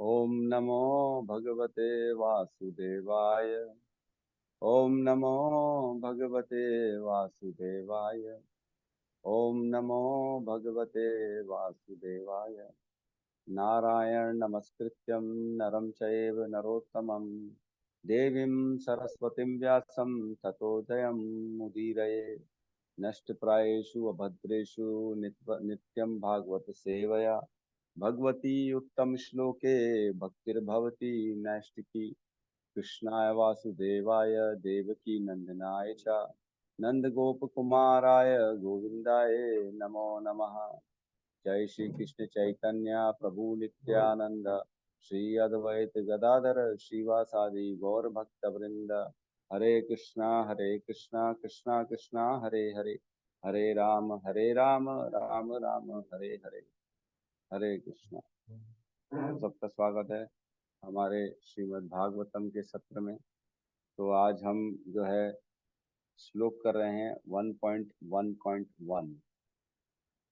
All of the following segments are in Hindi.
ओम नमो भगवते वासुदेवाय। ओम नमो भगवते वासुदेवाय। ओम नमो भगवते वासुदेवाय। नारायण नमस्कृत्यं नरं चैव नरोत्तमं देवीं सरस्वतीं व्यासं ततो जयमुदीरये। नष्टप्रायेषु अभद्रेषु नित्यं भागवत सेवया भगवती उत्तम श्लोके भक्तिर्भवती नैष्टिकी। कृष्णाय वासुदेवाय देवकी नंदनाय च नंदगोपकुमाराय गोविंदाय नमो नमः। जय श्री कृष्ण चैतन्य प्रभु नित्यानंद श्री अद्वैत गदाधर श्रीवासादि गौर भक्त वृंद। हरे कृष्णा कृष्णा कृष्णा हरे हरे, हरे राम राम राम हरे हरे। हरे कृष्णा। सबका स्वागत है हमारे श्रीमद् भागवतम के सत्र में। तो आज हम जो है श्लोक कर रहे हैं 1.1.1।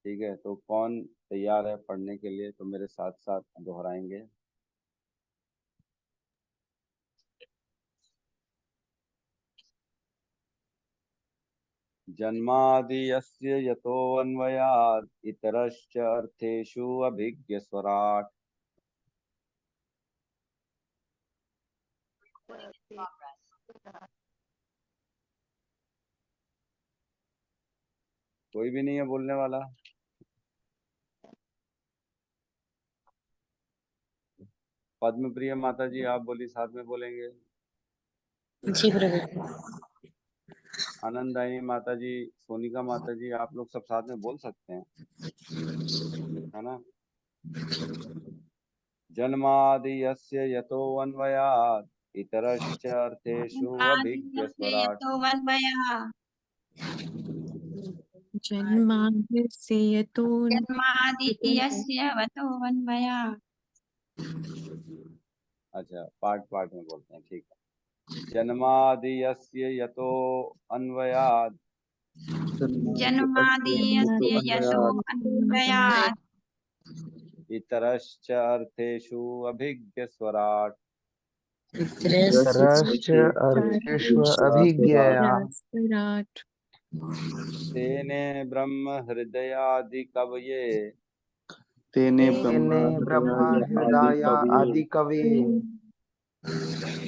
ठीक है, तो कौन तैयार है पढ़ने के लिए? तो मेरे साथ साथ दोहराएंगे। जन्मादि यस्य यतोऽन्वयात् इतरश्च अर्थेषु अभिज्ञस्वराट्। कोई भी नहीं है बोलने वाला? पद्म प्रिय माता जी आप बोली, साथ में बोलेंगे। जी प्रभु। आनंदायी माता जी, सोनिका माता जी, आप लोग सब साथ में बोल सकते हैं, है ना। जन्मादि यस्य यतोऽन्वयात् इतरश्च अर्थेषु अभिज्ञस्वराट्। जन्माद्यस्य जन्मादित्यस्य वतोऽन्वयात्। अच्छा, पार्ट पार्ट में बोलते हैं, ठीक है। जन्मादि यस्य यतो अन्वयात् जन्मादित्यस्य यतोऽन्वयात् इतरश्च अर्थेषु अभिज्ञस्वराट्। इतरश्च अर्थेषु अभिज्ञया तेने ब्रह्म हृदयादि कवये तेने ब्रह्म हृदय आदि कवये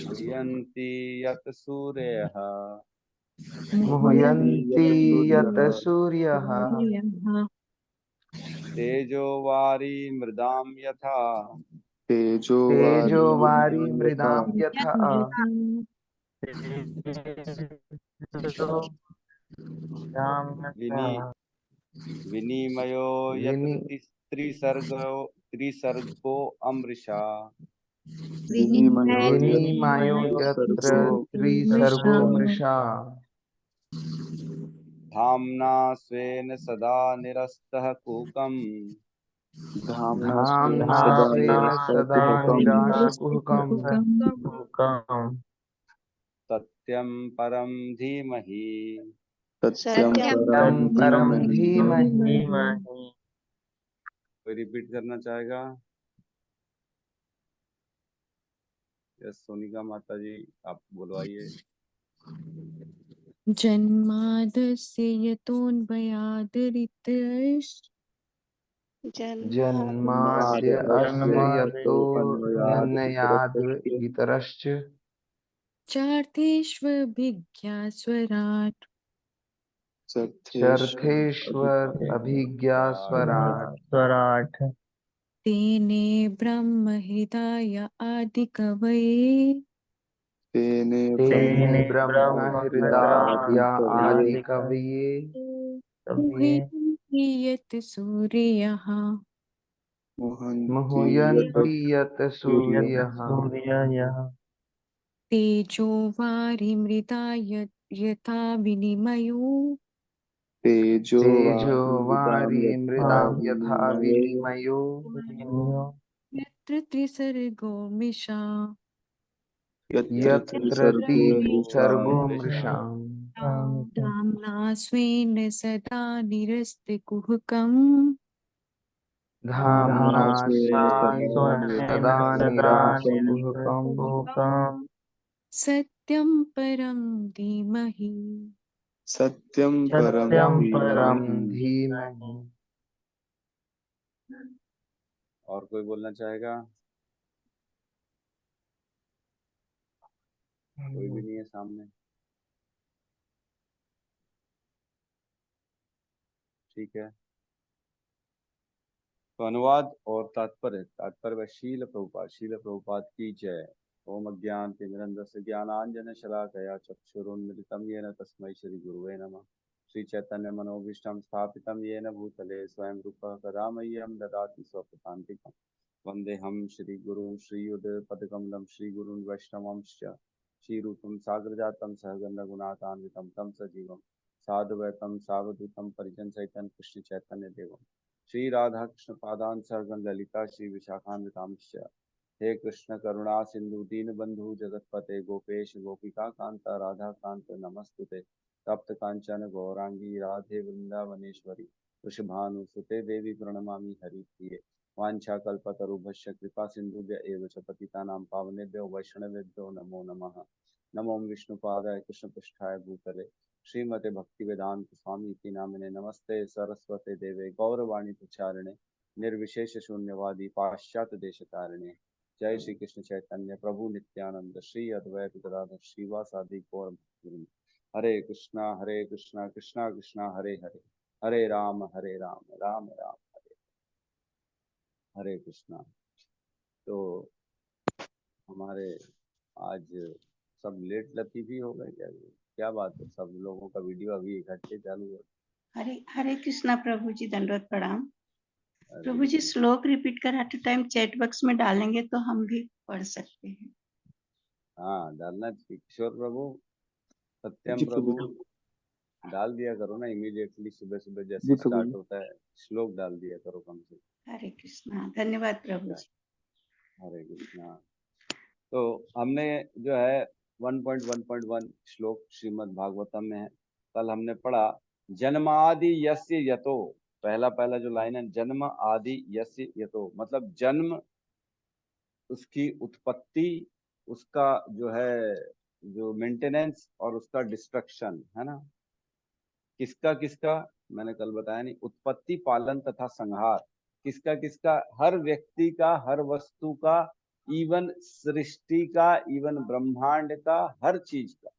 मुह्यन्ति यत् सूरयः। मुह्यन्ति यत् सूर्यः तेजो वारी मृदां यथा तेजो वारी मृदां यथा विनि विनिमयो यत्र त्रिसर्गो अमृषा। विनिमयो यत्र त्रिसर्गो मृषा धाम्ना स्वेन सदा निरस्तः कूकम् धाम्ना स्वेन सदा निराशकुहकम् सत्यं परं धीमहि। सत्यं परम धीमहि। कोई रिपीट करना चाहेगा? यस, सोनिका माता जी आप बुलवाइए। जन्मादस्य यतोऽन्वयादितरश्च जन्माद्यस्य यतोऽन्वयाद् इतरश्च चार्थेष्वभिज्ञास्वराट् चर्थेष्वर अभिज्ञास्वराट् तेने ब्रह्म हृदय आदिकवये तेने ब्रह्म हृदय आदि कवये मुह्यन्ति यत् सूरयः मुह्यन्ति यत् सूर्यः तेजो वारिमृदाय यथा विनिमयो तेजो वारी मृदां यथा विनिमयो यत्र त्रिसर्गो मिषा यत्र सर्गो मृषाम् धाम्ना स्वेन सदा निरस्तकुहकम् धाम्ना स्वेन सदा निरस्तकुहकम् सत्यं परं धीमहि सत्यम परम सत्यं परं धीमहि। धीमहि। और कोई बोलना चाहेगा? कोई भी नहीं है सामने। ठीक है, तो अनुवाद और तात्पर्य शील प्रभुपाद की जय। ओम अज्ञान तिमिरन्धस्य ज्ञानांजन शलाकया चक्षुरुन्मिलितं येन तस्मै श्री गुरुवे नमः। श्री चैतन्य मनोभीष्टं स्थापितं येन भूतले स्वयं रूपः कदा मह्यं ददाति स्वपदान्तिकं। वन्देऽहं श्रीगुरुं श्रीयुतपदकमलं श्रीगुरुन् वैष्णवंश्च श्रीरूपं साग्रजातं सहगणरघुनाथान्वितं तं सजीवं साधुवैतं सावधूतं परिजनसहितं कृष्ण चैतन्य देवं श्री राधा कृष्ण पादान सरगण ललिता श्री विशाखान्वितांश्च। हे कृष्ण करुणा सिंधु दीन बंधु जगतपते गोपेश गोपिका कांता राधा कांत नमस्तुते। तप्त कांचन गौरांगी राधे वृंदावनेश्वरी वृषभानुसुते देवी प्रणमामि हरिप्रिये। वाञ्छाकल्पतरुभ्यश्च कृपा सिन्धुभ्य एव च पतितानां पावनेभ्यो वैष्णवेभ्यो नमो नमः। नमो विष्णुपादाय कृष्णपृष्ठाय भूतले श्रीमते भक्तिवेदांत स्वामी इति नामिने नमस्ते सरस्वते देवे गौरवाणी प्रचारिणे निर्विशेष शून्यवादी पाश्चात्य देशतारिणे। जय श्री कृष्ण चैतन्य प्रभु नित्यानंद श्री अद्वैत गदाधर श्रीवासादि गौर भक्तवृंद। हरे कृष्णा कृष्णा कृष्णा हरे हरे, हरे राम राम राम हरे कृष्णा। तो हमारे आज सब लेट लतीफी हो गए क्या बात है? सब लोगों का वीडियो अभी इकट्ठे चालू है। हरे हरे कृष्णा प्रभु जी, दंडवत प्रणाम। प्रभु जी श्लोक रिपीट कराते टाइम चैट बॉक्स में डालेंगे तो हम भी पढ़ सकते हैं। हाँ डालना चाहिए। किशोर प्रभु, सत्यम प्रभु डाल दिया करो ना इमीडिएटली, सुबह सुबह जैसे स्टार्ट होता है श्लोक डाल दिया करो कम से। हरे कृष्णा, धन्यवाद प्रभु जी। हरे कृष्णा। तो हमने जो है 1.1.1 श्लोक श्रीमद् भागवतम में है। कल हमने पढ़ा जन्मादि यस्य यतो, पहला जो लाइन है जन्म आदि यस्य यतो, मतलब जन्म, उसकी उत्पत्ति, उसका जो है जो मेंटेनेंस और उसका डिस्ट्रक्शन है ना। किसका किसका मैंने कल बताया नहीं, उत्पत्ति पालन तथा संहार किसका किसका, हर व्यक्ति का, हर वस्तु का, इवन सृष्टि का, इवन ब्रह्मांड का, हर चीज का।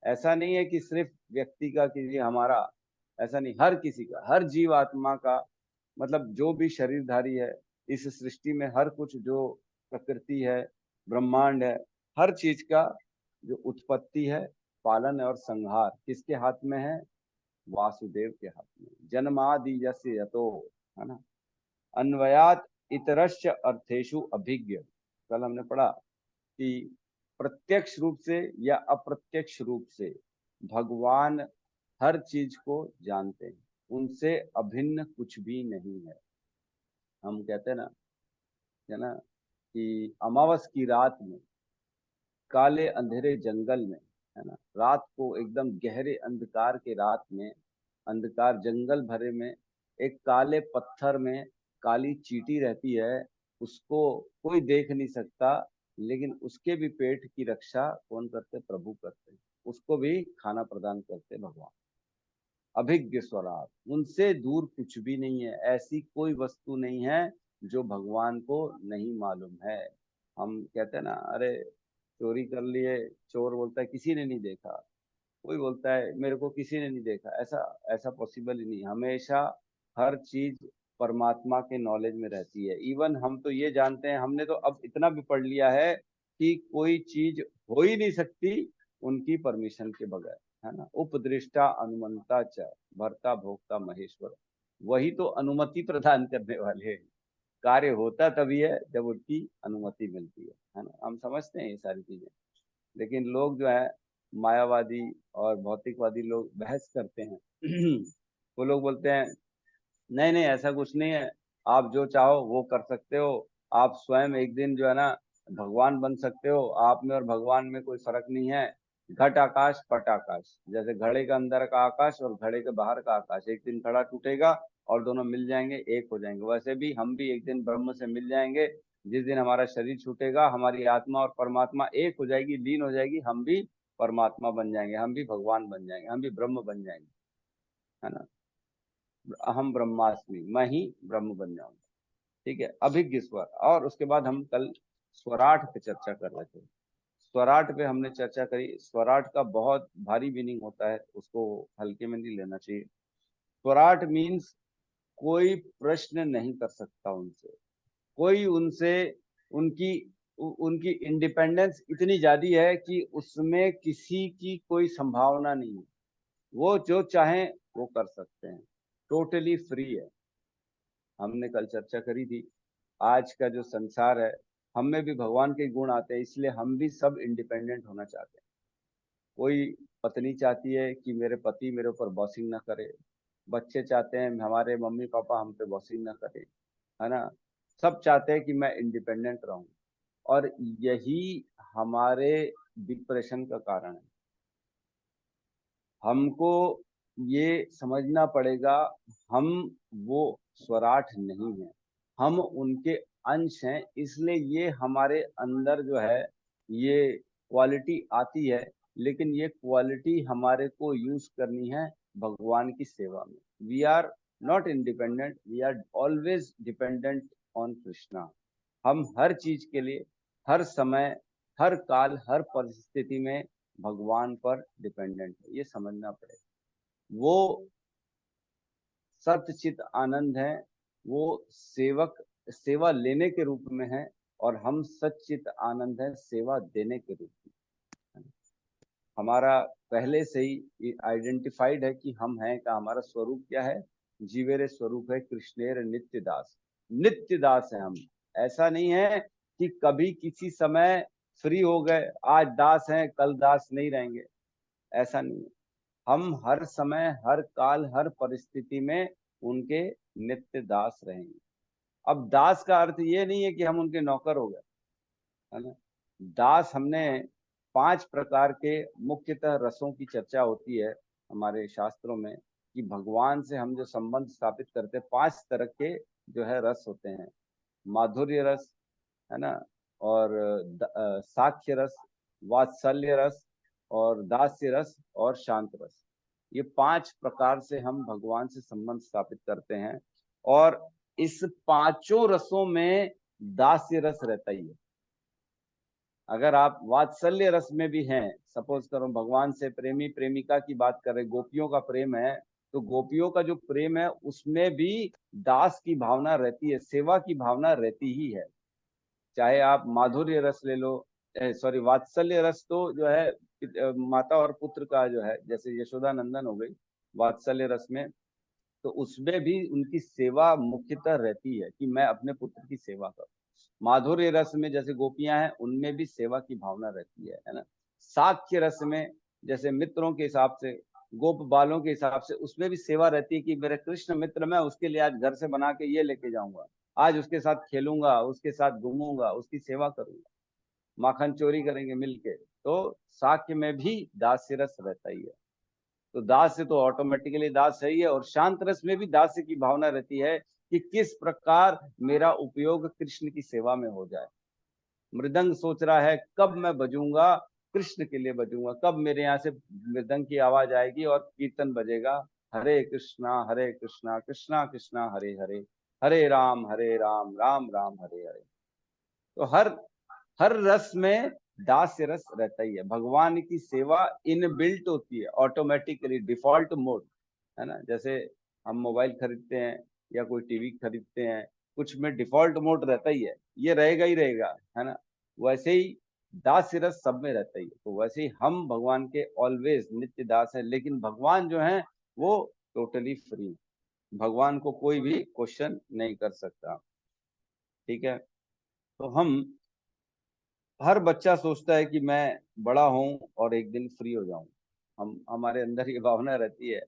ऐसा नहीं है कि सिर्फ व्यक्ति का कि हमारा, ऐसा नहीं, हर किसी का, हर जीव आत्मा का, मतलब जो भी शरीरधारी है इस सृष्टि में, हर कुछ जो प्रकृति है, ब्रह्मांड है, हर चीज का जो उत्पत्ति है, पालन है और संहार किसके हाथ में है? वासुदेव के हाथ में। जन्मादि यस्य यतो, है ना, अन्वयात इतरश्च अर्थेषु अभिज्ञ। कल हमने पढ़ा कि प्रत्यक्ष रूप से या अप्रत्यक्ष रूप से भगवान हर चीज को जानते हैं, उनसे अभिन्न कुछ भी नहीं है। हम कहते हैं ना, है ना, कि अमावस की रात में, काले अंधेरे जंगल में, है ना, रात को एकदम गहरे अंधकार के रात में, अंधकार जंगल भरे में, एक काले पत्थर में काली चींटी रहती है, उसको कोई देख नहीं सकता, लेकिन उसके भी पेट की रक्षा कौन करते? प्रभु करते हैं। उसको भी खाना प्रदान करते भगवान। अभिज्ञ स्वराट, उनसे दूर कुछ भी नहीं है। ऐसी कोई वस्तु नहीं है जो भगवान को नहीं मालूम है। हम कहते हैं ना, अरे चोरी कर लिए, चोर बोलता है किसी ने नहीं देखा, कोई बोलता है मेरे को किसी ने नहीं देखा। ऐसा ऐसा पॉसिबल ही नहीं। हमेशा हर चीज परमात्मा के नॉलेज में रहती है। इवन हम तो ये जानते हैं, हमने तो अब इतना भी पढ़ लिया है कि कोई चीज हो ही नहीं सकती उनकी परमिशन के बगैर, है ना। उपदृष्टा अनुमंता च भर्ता भोक्ता महेश्वर, वही तो अनुमति प्रदान करने वाले हैं। कार्य होता तभी है जब उनकी अनुमति मिलती है ना। हम समझते हैं ये सारी चीजें, लेकिन लोग जो है मायावादी और भौतिकवादी लोग बहस करते हैं। वो लोग बोलते हैं नहीं नहीं ऐसा कुछ नहीं है, आप जो चाहो वो कर सकते हो, आप स्वयं एक दिन जो है ना भगवान बन सकते हो, आप में और भगवान में कोई फर्क नहीं है। घट आकाश पट आकाश, जैसे घड़े के अंदर का आकाश और घड़े के बाहर का आकाश, एक दिन घड़ा टूटेगा और दोनों मिल जाएंगे, एक हो जाएंगे। वैसे भी हम भी एक दिन ब्रह्म से मिल जाएंगे। जिस दिन हमारा शरीर छूटेगा, हमारी आत्मा और परमात्मा एक हो जाएगी, लीन हो जाएगी, हम भी परमात्मा बन जाएंगे, हम भी भगवान बन जाएंगे, हम भी ब्रह्म बन जाएंगे, है ना। अहम ब्रह्मास्मि, मैं ही ब्रह्म बन जाऊंगा। ठीक है, अभिज्ञ स्वर। और उसके बाद हम कल स्वराट पे चर्चा कर रहे थे। स्वराट पे हमने चर्चा करी। स्वराट का बहुत भारी मीनिंग होता है, उसको हल्के में नहीं लेना चाहिए। स्वराट मीन्स कोई प्रश्न नहीं कर सकता उनसे, कोई उनसे, उनकी उनकी इंडिपेंडेंस इतनी ज्यादा है कि उसमें किसी की कोई संभावना नहीं है। वो जो चाहें वो कर सकते हैं, टोटली फ्री है। हमने कल चर्चा करी थी, आज का जो संसार है, हम में भी भगवान के गुण आते हैं, इसलिए हम भी सब इंडिपेंडेंट होना चाहते हैं। कोई पत्नी चाहती है कि मेरे पति मेरे ऊपर बॉसिंग ना करे, बच्चे चाहते हैं हमारे मम्मी पापा हम पे बॉसिंग ना करे, है ना। सब चाहते हैं कि मैं इंडिपेंडेंट रहूं, और यही हमारे डिप्रेशन का कारण है। हमको ये समझना पड़ेगा, हम वो स्वराट नहीं है, हम उनके अंश हैं। इसलिए ये हमारे अंदर जो है ये क्वालिटी आती है, लेकिन ये क्वालिटी हमारे को यूज करनी है भगवान की सेवा में। We are not independent, we are always dependent on Krishna. हम हर चीज के लिए, हर समय, हर काल, हर परिस्थिति में भगवान पर डिपेंडेंट है, ये समझना पड़ेगा। वो सत्यचित आनंद है, वो सेवक, सेवा लेने के रूप में है, और हम सच्चित आनंद है सेवा देने के रूप में। हमारा पहले से ही आइडेंटिफाइड है कि हम हैं का, हमारा स्वरूप क्या है, जीवेरे स्वरूप है कृष्णेर नित्य दास। नित्य दास है हम। ऐसा नहीं है कि कभी किसी समय फ्री हो गए, आज दास हैं कल दास नहीं रहेंगे, ऐसा नहीं है। हम हर समय, हर काल, हर परिस्थिति में उनके नित्य दास रहेंगे। अब दास का अर्थ ये नहीं है कि हम उनके नौकर हो गए, है ना। दास, हमने 5 प्रकार के मुख्यतः रसों की चर्चा होती है हमारे शास्त्रों में, कि भगवान से हम जो संबंध स्थापित करते हैं, 5 तरह के जो है रस होते हैं। माधुर्य रस, है ना, और साक्ष्य रस, वात्सल्य रस, और दास्य रस, और शांत रस। ये 5 प्रकार से हम भगवान से संबंध स्थापित करते हैं, और इस 5 रसों में दास्य रस रहता ही है। अगर आप वात्सल्य रस में भी हैं, सपोज करो भगवान से प्रेमी प्रेमिका की बात कर रहे, गोपियों का प्रेम है, तो गोपियों का जो प्रेम है उसमें भी दास की भावना रहती है, सेवा की भावना रहती ही है। चाहे आप माधुर्य रस ले लो, सॉरी वात्सल्य रस तो जो है माता और पुत्र का जो है, जैसे यशोदा नंदन हो गई वात्सल्य रस में, तो उसमें भी उनकी सेवा मुख्यतः रहती है कि मैं अपने पुत्र की सेवा करूं। माधुर्य रस में जैसे गोपियां हैं, उनमें भी सेवा की भावना रहती है ना। साक्ष्य रस में जैसे मित्रों के हिसाब से, गोप बालों के हिसाब से, उसमें भी सेवा रहती है कि मेरे कृष्ण मित्र, मैं उसके लिए आज घर से बना के ये लेके जाऊंगा, आज उसके साथ खेलूंगा, उसके साथ घूमूंगा, उसकी सेवा करूंगा, माखन चोरी करेंगे मिलके। तो साक्ष्य में भी दास्य रस रहता ही है। तो दास्य तो ऑटोमेटिकली दास है ही है, और शांत रस में भी दास्य की भावना रहती है कि किस प्रकार मेरा उपयोग कृष्ण की सेवा में हो जाए। मृदंग सोच रहा है कब मैं बजूंगा, कृष्ण के लिए बजूंगा, कब मेरे यहाँ से मृदंग की आवाज आएगी और कीर्तन बजेगा, हरे कृष्णा कृष्णा कृष्णा हरे हरे, हरे राम राम राम हरे हरे। तो हर रस में दास्य रस रहता ही है। भगवान की सेवा इनबिल्ट होती है, ऑटोमेटिकली, डिफॉल्ट मोड, है ना। जैसे हम मोबाइल खरीदते हैं या कोई टीवी खरीदते हैं, कुछ में डिफॉल्ट मोड रहता ही है, ये रहेगा ही रहेगा, है ना। वैसे ही दास्य रस सब में रहता ही है। तो वैसे ही हम भगवान के ऑलवेज नित्य दास है, लेकिन भगवान जो है वो टोटली फ्री। भगवान को कोई भी क्वेश्चन नहीं कर सकता। ठीक है, तो हर बच्चा सोचता है कि मैं बड़ा हूं और एक दिन फ्री हो जाऊं। हमारे अंदर ये भावना रहती है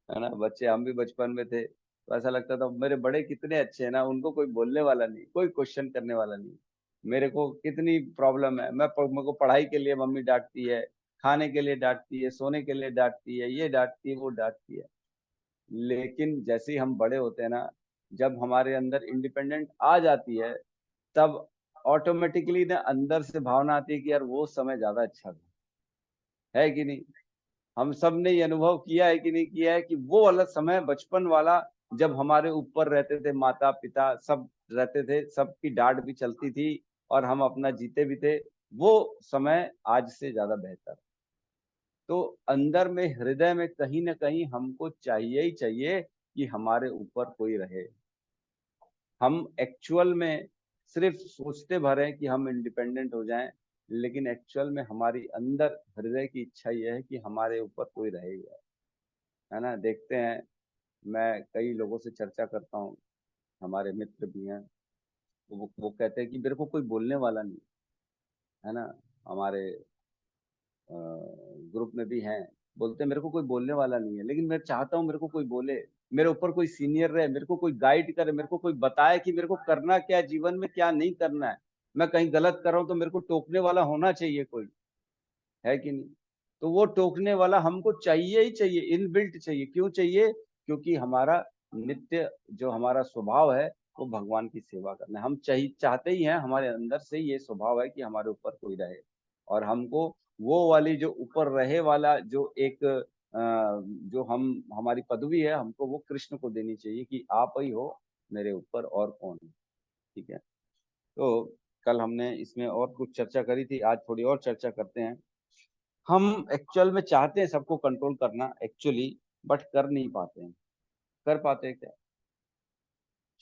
ना। बच्चे, हम भी बचपन में थे तो ऐसा लगता था मेरे बड़े कितने अच्छे हैं ना, उनको कोई बोलने वाला नहीं, कोई क्वेश्चन करने वाला नहीं। मेरे को कितनी प्रॉब्लम है, मेरे को पढ़ाई के लिए मम्मी डांटती है, खाने के लिए डांटती है, सोने के लिए डांटती है, ये डांटती है वो डांटती है। लेकिन जैसे ही हम बड़े होते हैं ना, जब हमारे अंदर इंडिपेंडेंट आ जाती है, तब ऑटोमेटिकली ना अंदर से भावना आती है कि यार वो समय ज्यादा अच्छा था, है कि नहीं? हम सब ने ये अनुभव किया है कि नहीं किया है कि वो वाला समय बचपन वाला, जब हमारे ऊपर रहते थे माता पिता सब रहते थे, सबकी डांट भी चलती थी और हम अपना जीते भी थे, वो समय आज से ज्यादा बेहतर। तो अंदर में हृदय में कहीं ना कहीं हमको चाहिए ही चाहिए कि हमारे ऊपर कोई रहे। हम एक्चुअल में सिर्फ सोचते भर हैं कि हम इंडिपेंडेंट हो जाएं, लेकिन एक्चुअल में हमारी अंदर हृदय की इच्छा यह है कि हमारे ऊपर कोई रहेगा, है ना? देखते हैं, मैं कई लोगों से चर्चा करता हूँ, हमारे मित्र भी हैं, वो कहते हैं कि मेरे को कोई बोलने वाला नहीं, है ना? हमारे ग्रुप में भी हैं, बोलते हैं मेरे को कोई बोलने वाला नहीं है, लेकिन मैं चाहता हूँ मेरे को कोई बोले, मेरे ऊपर कोई सीनियर रहे, मेरे को कोई गाइड करे, मेरे को कोई बताए कि मेरे को करना क्या है जीवन में, क्या नहीं करना है। मैं कहीं गलत कर रहा हूँ तो मेरे को टोकने वाला होना चाहिए कोई, है कि नहीं? तो वो टोकने वाला हमको चाहिए ही चाहिए, इनबिल्ट चाहिए। क्यों चाहिए? क्योंकि हमारा नित्य जो हमारा स्वभाव है वो भगवान की सेवा करना है। हम चाहते ही हैं, हमारे अंदर से ये स्वभाव है कि हमारे ऊपर कोई रहे, और हमको वो वाली जो ऊपर रहे वाला जो एक जो हमारी पदवी है, हमको वो कृष्ण को देनी चाहिए कि आप ही हो मेरे ऊपर, और कौन है। ठीक है, तो कल हमने इसमें और कुछ चर्चा करी थी, आज थोड़ी और चर्चा करते हैं। हम एक्चुअल में चाहते हैं सबको कंट्रोल करना एक्चुअली, बट कर नहीं पाते हैं। कर पाते हैं क्या?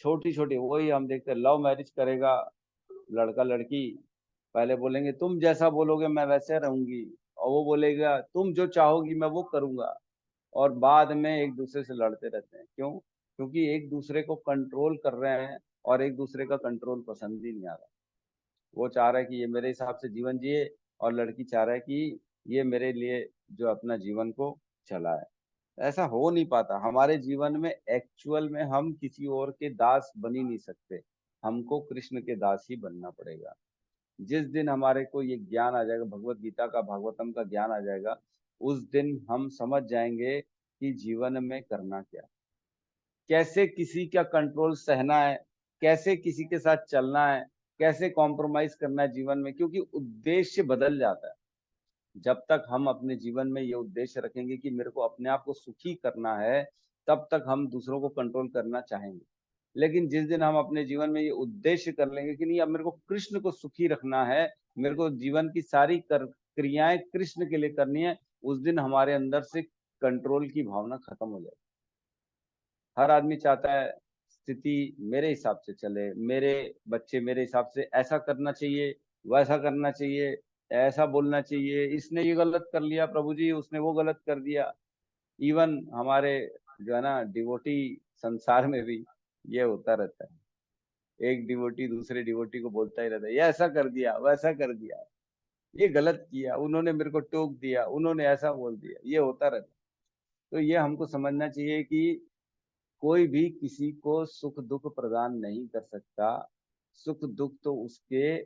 छोटी छोटी वही हम देखते हैं, लव मैरिज करेगा लड़का लड़की, पहले बोलेंगे तुम जैसा बोलोगे मैं वैसे रहूंगी, और वो बोलेगा तुम जो चाहोगी मैं वो करूंगा, और बाद में एक दूसरे से लड़ते रहते हैं। क्यों? क्योंकि एक दूसरे को कंट्रोल कर रहे हैं, और एक दूसरे का कंट्रोल पसंद ही नहीं आ रहा। वो चाह रहा है कि ये मेरे हिसाब से जीवन जिए, और लड़की चाह रहा है कि ये मेरे लिए जो अपना जीवन को चलाए। ऐसा हो नहीं पाता हमारे जीवन में। एक्चुअल में हम किसी और के दास बन ही नहीं सकते, हमको कृष्ण के दास ही बनना पड़ेगा। जिस दिन हमारे को ये ज्ञान आ जाएगा, भगवत गीता का भागवतम का ज्ञान आ जाएगा, उस दिन हम समझ जाएंगे कि जीवन में करना क्या, कैसे किसी का कंट्रोल सहना है, कैसे किसी के साथ चलना है, कैसे कॉम्प्रोमाइज करना है जीवन में। क्योंकि उद्देश्य बदल जाता है। जब तक हम अपने जीवन में ये उद्देश्य रखेंगे कि मेरे को अपने आप को सुखी करना है, तब तक हम दूसरों को कंट्रोल करना चाहेंगे। लेकिन जिस दिन हम अपने जीवन में ये उद्देश्य कर लेंगे कि नहीं, अब मेरे को कृष्ण को सुखी रखना है, मेरे को जीवन की सारी क्रियाएं कृष्ण के लिए करनी है, उस दिन हमारे अंदर से कंट्रोल की भावना खत्म हो जाएगी। हर आदमी चाहता है स्थिति मेरे हिसाब से चले, मेरे बच्चे मेरे हिसाब से ऐसा करना चाहिए, वैसा करना चाहिए, ऐसा बोलना चाहिए, इसने ये गलत कर लिया प्रभु जी, उसने वो गलत कर दिया। इवन हमारे जो है ना डिवोटी संसार में भी ये होता रहता है। एक डिवोटी दूसरे डिवोटी को बोलता ही रहता है, ये ऐसा कर दिया, वैसा कर दिया, ये गलत किया, उन्होंने मेरे को टोक दिया, उन्होंने ऐसा बोल दिया, ये होता रहता है। तो ये हमको समझना चाहिए कि कोई भी किसी को सुख दुख प्रदान नहीं कर सकता। सुख दुख तो उसके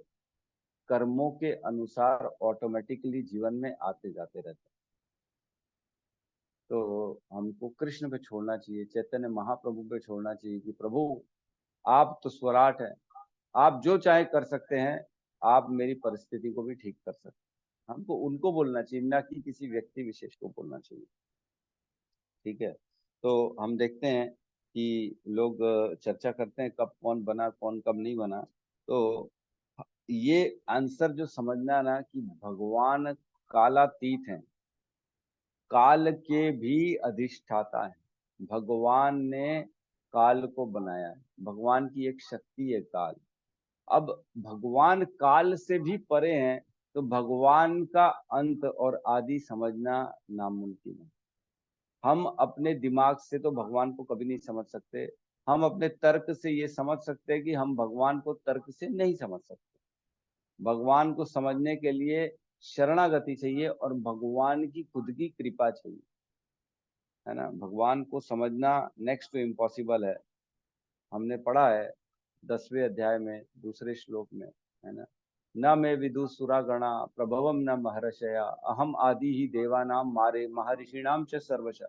कर्मों के अनुसार ऑटोमेटिकली जीवन में आते जाते रहते हैं। तो हमको कृष्ण पे छोड़ना चाहिए, चैतन्य महाप्रभु पे छोड़ना चाहिए कि प्रभु आप तो स्वराट है, आप जो चाहे कर सकते हैं, आप मेरी परिस्थिति को भी ठीक कर सकते हैं। हमको उनको बोलना चाहिए, ना कि किसी व्यक्ति विशेष को बोलना चाहिए। ठीक है, तो हम देखते हैं कि लोग चर्चा करते हैं कब कौन बना, कौन कब नहीं बना। तो ये आंसर जो समझना है ना कि भगवान कालातीत हैं, काल के भी अधिष्ठाता है। भगवान ने काल को बनाया है, भगवान की एक शक्ति है काल। अब भगवान काल से भी परे हैं, तो भगवान का अंत और आदि समझना नामुमकिन है। हम अपने दिमाग से तो भगवान को कभी नहीं समझ सकते। हम अपने तर्क से ये समझ सकते हैं कि हम भगवान को तर्क से नहीं समझ सकते। भगवान को समझने के लिए शरणागति चाहिए, और भगवान की खुद की कृपा चाहिए, है ना? भगवान को समझना नेक्स्ट टू इम्पॉसिबल है। हमने पढ़ा है 10वें अध्याय में दूसरे श्लोक में, है ना, न मे विदु सुरागणा प्रभवम न महर्षया अहम आदि ही देवानाम मारे महर्षिणाम च सर्वशः।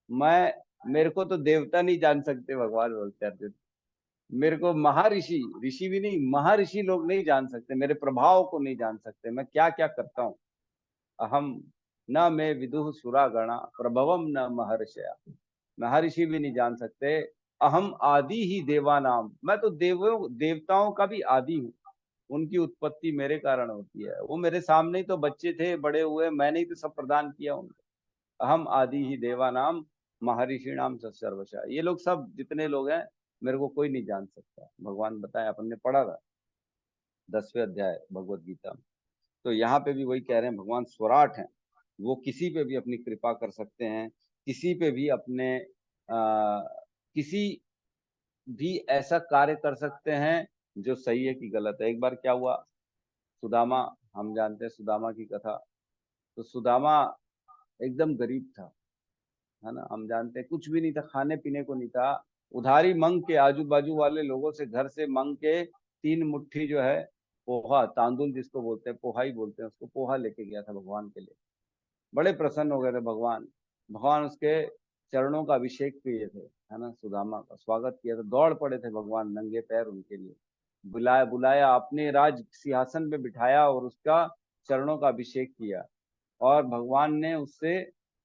मैं मेरे को तो देवता नहीं जान सकते, भगवान बोलते हैं अर्जुन। मेरे को महर्षि, ऋषि भी नहीं, महर्षि लोग नहीं जान सकते, मेरे प्रभाव को नहीं जान सकते, मैं क्या क्या करता हूँ। अहम न मैं विदुः सुरागणा प्रभवम न महर्षया, महर्षि भी नहीं जान सकते। अहम आदि ही देवानाम, मैं तो देवताओं का भी आदि हूँ, उनकी उत्पत्ति मेरे कारण होती है। वो मेरे सामने ही तो बच्चे थे, बड़े हुए, मैंने ही तो सब प्रदान किया उनको। अहम आदि ही देवानाम महर्षि नाम सर्वशा, ये लोग सब जितने लोग हैं मेरे को कोई नहीं जान सकता। भगवान बताए, अपन ने पढ़ा था 10वें अध्याय भगवत गीता में। तो यहाँ पे भी वही कह रहे हैं, भगवान स्वराट हैं, वो किसी पे भी अपनी कृपा कर सकते हैं, किसी पे भी अपने किसी भी ऐसा कार्य कर सकते हैं जो सही है कि गलत है। एक बार क्या हुआ, सुदामा, हम जानते हैं सुदामा की कथा। तो सुदामा एकदम गरीब था, है ना, हम जानते हैं, कुछ भी नहीं था, खाने पीने को नहीं था। उधारी मांग के, आजू बाजू वाले लोगों से घर से मांग के 3 मुट्ठी जो है पोहा, तांदुल जिसको बोलते हैं, पोहा ही बोलते हैं उसको, पोहा लेके गया था भगवान के लिए। बड़े प्रसन्न हो गए थे भगवान। भगवान उसके चरणों का अभिषेक किए थे, है ना, सुदामा का स्वागत किया था, दौड़ पड़े थे भगवान नंगे पैर उनके लिए। बुलाया बुलाया, अपने राज सिंहासन पे बिठाया और उसका चरणों का अभिषेक किया। और भगवान ने उससे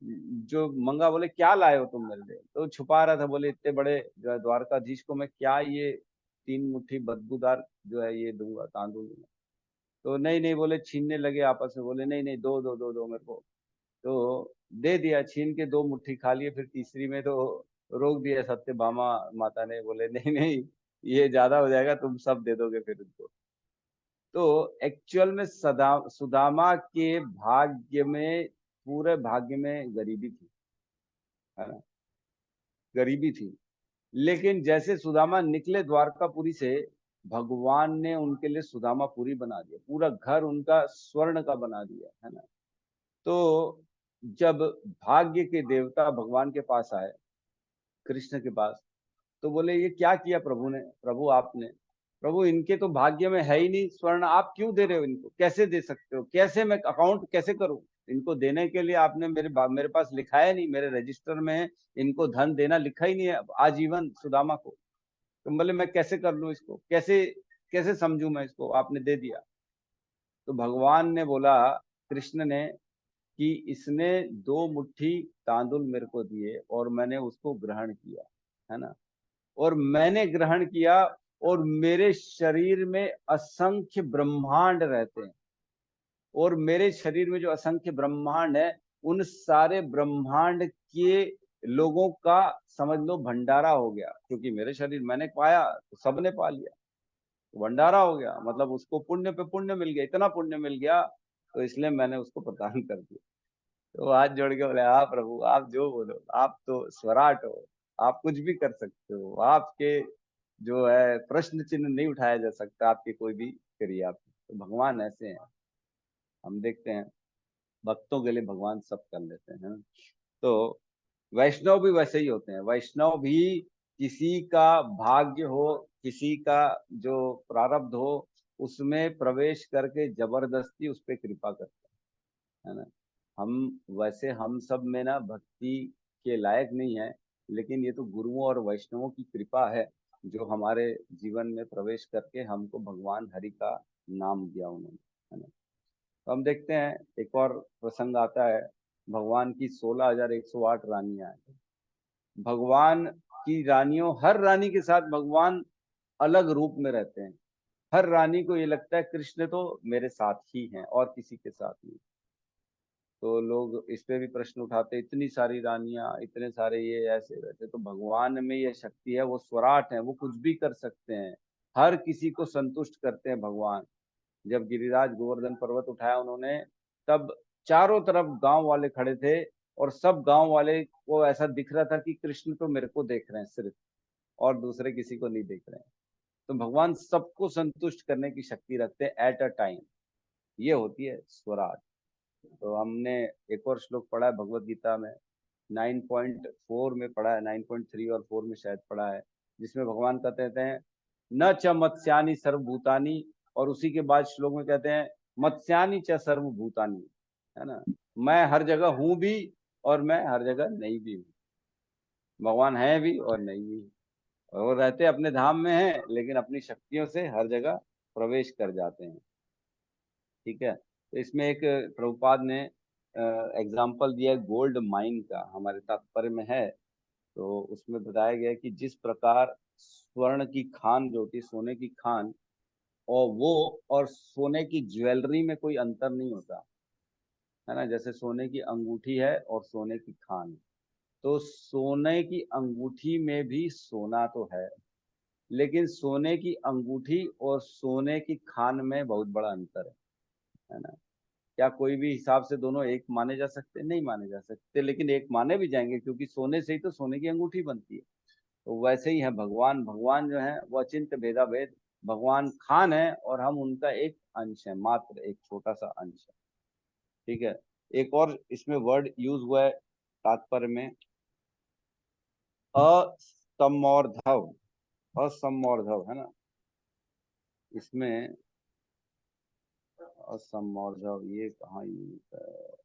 जो मंगा, बोले क्या लाए हो तुम मेरे लिए, तो छुपा रहा था, बोले इतने बड़े जो है द्वारकाधीश को मैं क्या ये 3 मुट्ठी बदबूदार जो है ये दूंगा, तांदुल दूंगा। तो नहीं नहीं बोले, छीनने लगे आपस में, बोले नहीं नहीं, दो दो दो दो मेरे को। तो दे दिया, छीन के 2 मुट्ठी खा लिए। फिर तीसरी में तो रोक दिया सत्यभामा माता ने, बोले नहीं नहीं, ये ज्यादा हो जाएगा, तुम सब दे दोगे फिर उनको। तो एक्चुअल में सुदामा के भाग्य में, पूरे भाग्य में गरीबी थी, है ना, गरीबी थी। लेकिन जैसे सुदामा निकले द्वारकापुरी से, भगवान ने उनके लिए सुदामापुरी बना दिया, पूरा घर उनका स्वर्ण का बना दिया, है ना। तो जब भाग्य के देवता भगवान के पास आए, कृष्ण के पास, तो बोले ये क्या किया प्रभु ने, प्रभु आपने, प्रभु इनके तो भाग्य में है ही नहीं स्वर्ण, आप क्यों दे रहे हो इनको, कैसे दे सकते हो, कैसे मैं अकाउंट कैसे करूं, इनको देने के लिए आपने मेरे पास लिखा है नहीं, मेरे रजिस्टर में इनको धन देना लिखा ही नहीं है आजीवन सुदामा को। तो बोले मैं कैसे कर लूं इसको, कैसे कैसे समझूं मैं इसको, आपने दे दिया। तो भगवान ने बोला, कृष्ण ने, कि इसने 2 मुट्ठी तांदुल मेरे को दिए और मैंने उसको ग्रहण किया, है ना, और मैंने ग्रहण किया, और मेरे शरीर में असंख्य ब्रह्मांड रहते हैं, और मेरे शरीर में जो असंख्य ब्रह्मांड है, उन सारे ब्रह्मांड के लोगों का समझ लो भंडारा हो गया, क्योंकि मेरे शरीर मैंने पाया तो सबने पा लिया, तो भंडारा हो गया, मतलब उसको पुण्य पे पुण्य मिल गया, इतना पुण्य मिल गया, तो इसलिए मैंने उसको प्रदान कर दिया। तो हाथ जोड़ के बोले, हाँ प्रभु आप जो बोलो, आप तो स्वराट हो, आप कुछ भी कर सकते हो, आपके जो है प्रश्न चिन्ह नहीं उठाया जा सकता आपकी कोई भी क्रिया पे। तो भगवान ऐसे हैं, हम देखते हैं भक्तों के लिए भगवान सब कर लेते हैं, है ना। तो वैष्णव भी वैसे ही होते हैं, वैष्णव भी किसी का भाग्य हो, किसी का जो प्रारब्ध हो, उसमें प्रवेश करके जबरदस्ती उस पर कृपा करते हैं, है ना। हम वैसे हम सब में ना भक्ति के लायक नहीं है, लेकिन ये तो गुरुओं और वैष्णवों की कृपा है, जो हमारे जीवन में प्रवेश करके हमको भगवान हरि का नाम दिया उन्होंने, है ना। तो हम देखते हैं एक और प्रसंग आता है, भगवान की 16,108 रानियां हैं। भगवान की रानियों, हर रानी के साथ भगवान अलग रूप में रहते हैं। हर रानी को ये लगता है कृष्ण तो मेरे साथ ही हैं और किसी के साथ नहीं। तो लोग इस पे भी प्रश्न उठाते, इतनी सारी रानियां, इतने सारे ये ऐसे वैसे, तो भगवान में ये शक्ति है, वो स्वराट है, वो कुछ भी कर सकते हैं, हर किसी को संतुष्ट करते हैं भगवान। जब गिरिराज गोवर्धन पर्वत उठाया उन्होंने, तब चारों तरफ गांव वाले खड़े थे, और सब गांव वाले को ऐसा दिख रहा था कि कृष्ण तो मेरे को देख रहे हैं सिर्फ, और दूसरे किसी को नहीं देख रहे हैं। तो भगवान सबको संतुष्ट करने की शक्ति रखते हैं एट अ टाइम, ये होती है स्वराट। तो हमने एक और श्लोक पढ़ा है भगवत गीता में, 9.4 में पढ़ा है, 9.3 और 4 में शायद पढ़ा है, जिसमें भगवान कहते हैं न च मत्स्यानि सर्वभूतानि, और उसी के बाद श्लोक में कहते हैं मत्स्यानि च सर्वभूतानि, है ना, मैं हर जगह हूं भी और मैं हर जगह नहीं भी हूं। भगवान है भी और नहीं भी, और वो रहते अपने धाम में हैं लेकिन अपनी शक्तियों से हर जगह प्रवेश कर जाते हैं। ठीक है, तो इसमें एक प्रभुपाद ने एग्जाम्पल दिया है गोल्ड माइन का, हमारे तात्पर्य में है। तो उसमें बताया गया है कि जिस प्रकार स्वर्ण की खान जो होती है, सोने की खान, और वो और सोने की ज्वेलरी में कोई अंतर नहीं होता है ना। जैसे सोने की अंगूठी है और सोने की खान, तो सोने की अंगूठी में भी सोना तो है, लेकिन सोने की अंगूठी और सोने की खान में बहुत बड़ा अंतर है ना। क्या कोई भी हिसाब से दोनों एक माने जा सकते? नहीं माने जा सकते, लेकिन एक माने भी जाएंगे क्योंकि सोने से ही तो सोने की अंगूठी बनती है। तो वैसे ही है भगवान। भगवान जो है वो अचिंत्य भेदा भेद, भगवान खान है और हम उनका एक अंश है, मात्र एक छोटा सा अंश है। ठीक है, एक और इसमें वर्ड यूज हुआ है तात्पर्य में, असमोर्धव। असमोर्धव है ना, इसमें असमोर्धव ये कहाँ यूज है?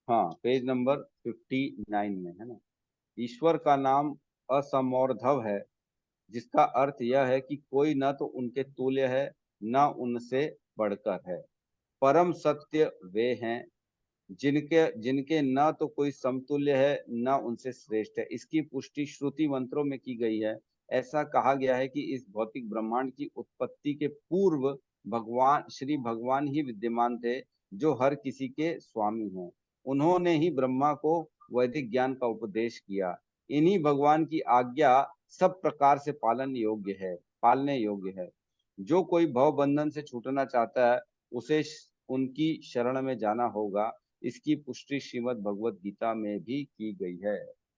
हाँ, पेज नंबर 59 में है ना। ईश्वर का नाम असमोर्धव है, जिसका अर्थ यह है कि कोई न तो उनके तुल्य है न उनसे बढ़कर है। परम सत्य वे हैं जिनके जिनके न तो कोई समतुल्य है न उनसे श्रेष्ठ है। इसकी पुष्टि श्रुति मंत्रों में की गई है। ऐसा कहा गया है कि इस भौतिक ब्रह्मांड की उत्पत्ति के पूर्व भगवान श्री भगवान ही विद्यमान थे, जो हर किसी के स्वामी हैं। उन्होंने ही ब्रह्मा को वैदिक ज्ञान का उपदेश किया। इन्हीं भगवान की आज्ञा सब प्रकार से पालने योग्य है। जो कोई भव बंधन से छूटना चाहता है, उसे उनकी शरण में जाना होगा। इसकी पुष्टि श्रीमद् भगवत गीता में भी की गई है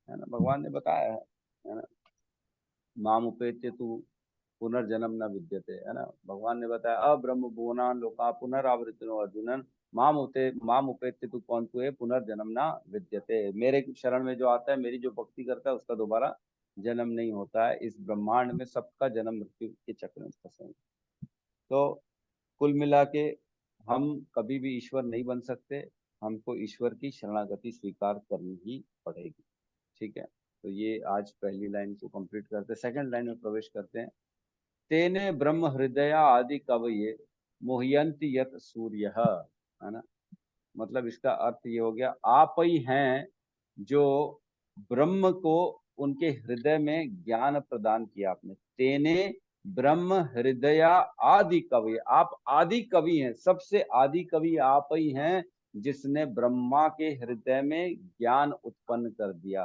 ना। भगवान ने बताया है ना, माम उपेत्य तु पुनर्जन्म न विद्यते, है ना। भगवान ने बताया अब्रह्म भुवनान लोका पुनरावृत्तिनो अर्जुनन माम उपेत्य तु कौन तु है पुनर्जन्म न विद्यते। मेरे शरण में जो आता है, मेरी जो भक्ति करता है, उसका दोबारा जन्म नहीं होता है। इस ब्रह्मांड में सबका जन्म मृत्यु के चक्र में फंसे हैं। तो कुल मिला के हम कभी भी ईश्वर नहीं बन सकते, हमको ईश्वर की शरणागति स्वीकार करनी ही पड़ेगी। ठीक है, तो ये आज पहली लाइन को कंप्लीट करते हैं, सेकंड लाइन में प्रवेश करते हैं। तेने ब्रह्म हृदय आदि कवये मोहयंति यत सूर्य, है ना। मतलब इसका अर्थ ये हो गया, आप ही हैं जो ब्रह्म को उनके हृदय में ज्ञान प्रदान किया आपने। तेने ब्रह्म हृदय आदि कवि, आप आदि कवि हैं, सबसे आदि कवि आप ही हैं, जिसने ब्रह्मा के हृदय में ज्ञान उत्पन्न कर दिया,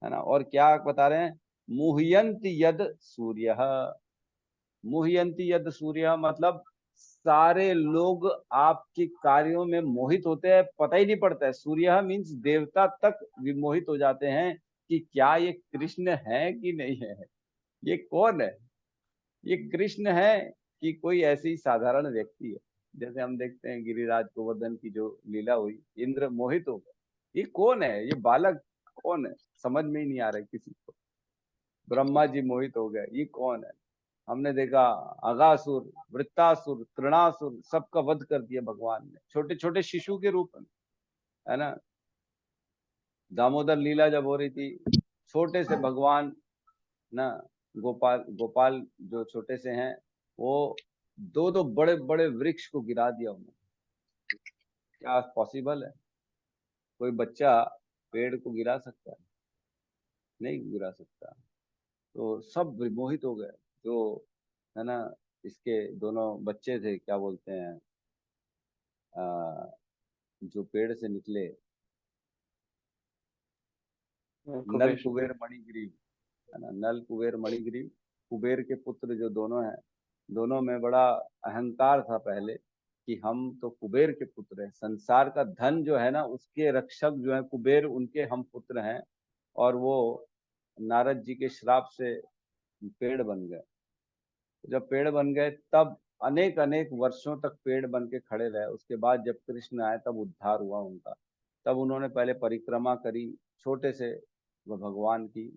है ना। और क्या बता रहे हैं? मुह्यंत यद सूर्य। मुह्यंती यद सूर्य मतलब सारे लोग आपके कार्यों में मोहित होते हैं, पता ही नहीं पड़ता है। सूर्य मीन्स देवता तक विमोहित हो जाते हैं कि क्या ये कृष्ण है कि नहीं है, ये कौन है, ये कृष्ण है कि कोई ऐसी साधारण व्यक्ति है। जैसे हम देखते हैं गिरिराज गोवर्धन की जो लीला हुई, इंद्र मोहित हो गए, ये कौन है, ये बालक कौन है, समझ में ही नहीं आ रहा है किसी को। ब्रह्मा जी मोहित हो गए, ये कौन है। हमने देखा अगासुर, वृत्तासुर, तृणासुर, सबका वध कर दिया भगवान ने, छोटे छोटे शिशु के रूप में, है ना। दामोदर लीला जब हो रही थी, छोटे से भगवान ना, गोपाल गोपाल जो छोटे से हैं, वो दो दो बड़े बड़े वृक्ष को गिरा दिया उन्होंने। क्या पॉसिबल है? कोई बच्चा पेड़ को गिरा सकता है? नहीं गिरा सकता। तो सब विमोहित हो गए, जो है ना, इसके दोनों बच्चे थे, क्या बोलते हैं, जो पेड़ से निकले, नल कुबेर। कुबेर मणिग्रीव, है ना। नल कुबेर मणिग्रीव, कुबेर के पुत्र जो दोनों हैं, दोनों में बड़ा अहंकार था पहले कि हम तो कुबेर के पुत्र हैं, संसार का धन जो है ना उसके रक्षक जो है कुबेर, उनके हम पुत्र हैं। और वो नारद जी के श्राप से पेड़ बन गए। जब पेड़ बन गए तब अनेक अनेक वर्षों तक पेड़ बन के खड़े रहे। उसके बाद जब कृष्ण आए तब उद्धार हुआ उनका। तब उन्होंने पहले परिक्रमा करी छोटे से भगवान की,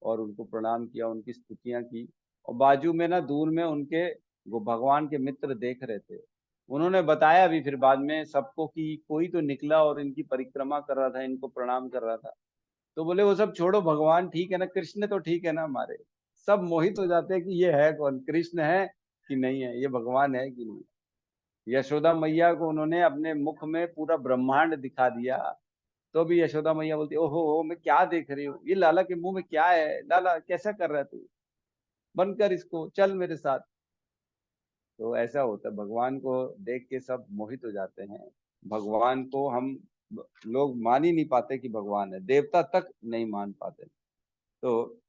और उनको प्रणाम किया, उनकी स्तुतियां की। और बाजू में ना दूर में उनके वो भगवान के मित्र देख रहे थे। उन्होंने बताया भी फिर बाद में सबको कि कोई तो निकला और इनकी परिक्रमा कर रहा था, इनको प्रणाम कर रहा था। तो बोले वो सब छोड़ो, भगवान ठीक है ना, कृष्ण तो ठीक है ना हमारे। सब मोहित हो जाते हैं कि ये है कौन, कृष्ण है कि नहीं है, ये भगवान है कि नहीं। यशोदा मैया को उन्होंने अपने मुख में पूरा ब्रह्मांड दिखा दिया, तो भी यशोदा मैया बोलती ओहो हो, मैं क्या देख रही हूँ, ये लाला के मुंह में क्या है, लाला कैसा कर रहा है तू, बंद कर इसको, चल मेरे साथ। तो ऐसा होता है, भगवान को देख के सब मोहित हो जाते हैं। भगवान को हम लोग मान ही नहीं पाते कि भगवान है, देवता तक नहीं मान पाते। तो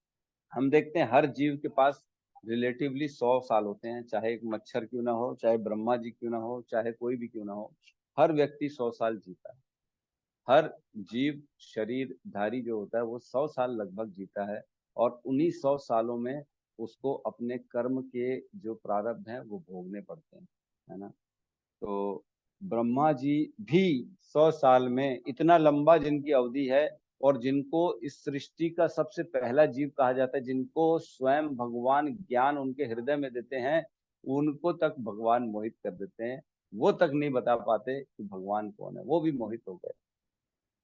हम देखते हैं हर जीव के पास रिलेटिवली 100 साल होते हैं, चाहे एक मच्छर क्यों ना हो, चाहे ब्रह्मा जी क्यों ना हो, चाहे कोई भी क्यों ना हो, हर व्यक्ति 100 साल जीता है। हर जीव शरीरधारी जो होता है वो 100 साल लगभग जीता है, और उन्हीं 100 सालों में उसको अपने कर्म के जो प्रारब्ध हैं वो भोगने पड़ते हैं, है ना। तो ब्रह्मा जी भी 100 साल में, इतना लंबा जिनकी अवधि है, और जिनको इस सृष्टि का सबसे पहला जीव कहा जाता है, जिनको स्वयं भगवान ज्ञान उनके हृदय में देते हैं, उनको तक भगवान मोहित कर देते हैं। वो तक नहीं बता पाते कि भगवान कौन है, वो भी मोहित हो गए,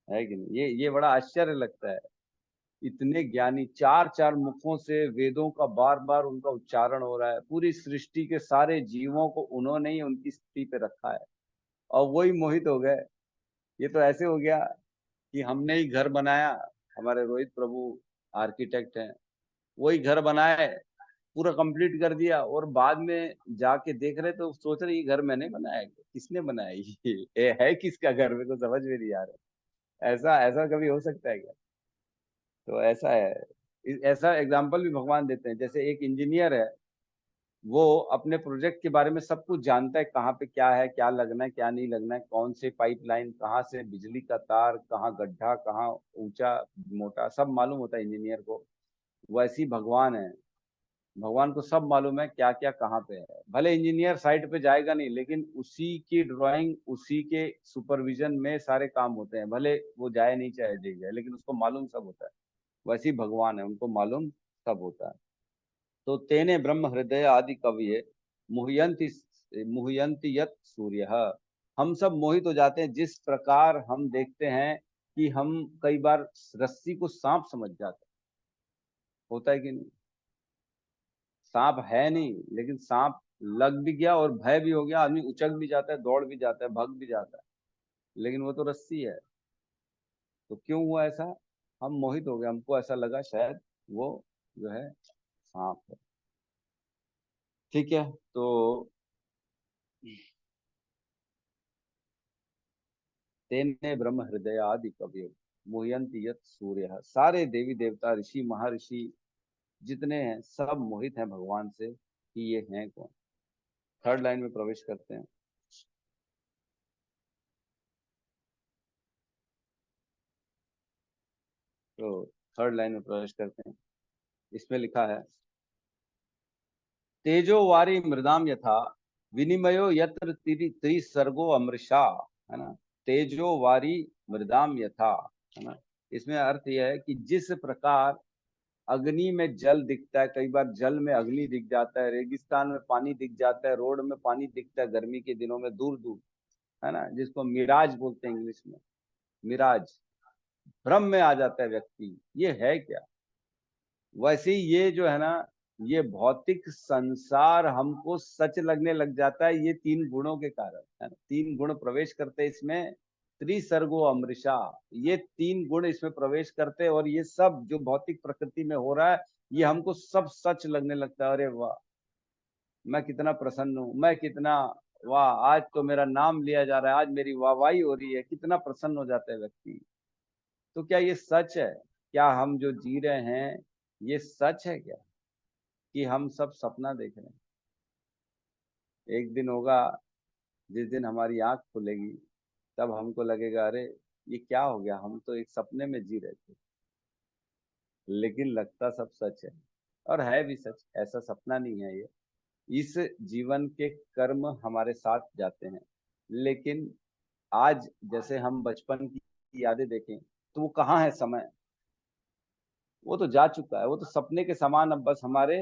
है कि नहीं। ये बड़ा आश्चर्य लगता है, इतने ज्ञानी, चार चार मुखों से वेदों का बार बार उनका उच्चारण हो रहा है, पूरी सृष्टि के सारे जीवों को उन्होंने ही उनकी स्थिति पे रखा है, और वही मोहित हो गए। ये तो ऐसे हो गया कि हमने ही घर बनाया, हमारे रोहित प्रभु आर्किटेक्ट हैं, वही घर बनाए, पूरा कंप्लीट कर दिया, और बाद में जाके देख रहे तो सोच रहे ये घर मैंने बनाया, किसने बनाया, ये है किसका घर, मेरे को समझ में नहीं आ रहा। ऐसा ऐसा कभी हो सकता है क्या? तो ऐसा है, ऐसा एग्जाम्पल भी भगवान देते हैं। जैसे एक इंजीनियर है, वो अपने प्रोजेक्ट के बारे में सब कुछ जानता है, कहाँ पे क्या है, क्या लगना है, क्या नहीं लगना है, कौन से पाइपलाइन, कहाँ से बिजली का तार, कहाँ गड्ढा, कहाँ ऊंचा मोटा, सब मालूम होता है इंजीनियर को। वैसी भगवान है, भगवान को सब मालूम है क्या क्या कहाँ पे है। भले इंजीनियर साइट पे जाएगा नहीं, लेकिन उसी की ड्राइंग, उसी के सुपरविजन में सारे काम होते हैं, भले वो जाए नहीं चाहे देख जाए, लेकिन उसको मालूम सब होता है। वैसी भगवान है, उनको मालूम सब होता है। तो तेने ब्रह्म हृदय आदि कवि मुह्यंति मुह्यंति यत सूर्य। हम सब मोहित हो जाते हैं जिस प्रकार हम देखते हैं कि हम कई बार रस्सी को सांप समझ जाते हैं, होता है कि नहीं। सांप है नहीं, लेकिन सांप लग भी गया और भय भी हो गया, आदमी उचक भी जाता है, दौड़ भी जाता है, भग भी जाता है, लेकिन वो तो रस्सी है। तो क्यों हुआ ऐसा? हम मोहित हो गए, हमको ऐसा लगा शायद वो जो है सांप है। ठीक है, तो तेने ब्रह्म हृदय आदि कवि मुह्यंति यत् सूर्य। सारे देवी देवता, ऋषि, महर्षि जितने हैं, सब मोहित हैं भगवान से कि ये हैं कौन। थर्ड लाइन में प्रवेश करते हैं। तो थर्ड लाइन में प्रवेश करते हैं, इसमें लिखा है तेजो वारी मृदाम यथा विनिमयो यत्र त्रिसर्गो अमृषा, है ना। तेजो वारी मृदाम यथा, है ना। इसमें अर्थ यह है कि जिस प्रकार अग्नि में जल दिखता है, कई बार जल में अग्नि दिख जाता है, रेगिस्तान में पानी दिख जाता है, रोड में पानी दिखता है गर्मी के दिनों में दूर दूर, है ना, जिसको मिराज बोलते हैं इंग्लिश में, मिराज। भ्रम में आ जाता है व्यक्ति, ये है क्या। वैसे ही ये जो है ना, ये भौतिक संसार हमको सच लगने लग जाता है, ये तीन गुणों के कारण, है ना। तीन गुण प्रवेश करते हैं इसमें, त्रिसर्गो अमृषा, ये तीन गुण इसमें प्रवेश करते हैं, और ये सब जो भौतिक प्रकृति में हो रहा है, ये हमको सब सच लगने लगता है। अरे वाह, मैं कितना प्रसन्न हूँ, मैं कितना, वाह, आज तो मेरा नाम लिया जा रहा है, आज मेरी वाहवाही हो रही है, कितना प्रसन्न हो जाता है व्यक्ति। तो क्या ये सच है? क्या हम जो जी रहे हैं ये सच है क्या, कि हम सब सपना देख रहे हैं? एक दिन होगा जिस दिन हमारी आंख खुलेगी, तब हमको लगेगा अरे ये क्या हो गया, हम तो एक सपने में जी रहे थे। लेकिन लगता सब सच है, और है भी सच, ऐसा सपना नहीं है ये। इस जीवन के कर्म हमारे साथ जाते हैं, लेकिन आज जैसे हम बचपन की यादें देखें, तो वो कहाँ है समय, वो तो जा चुका है, वो तो सपने के समान अब बस हमारे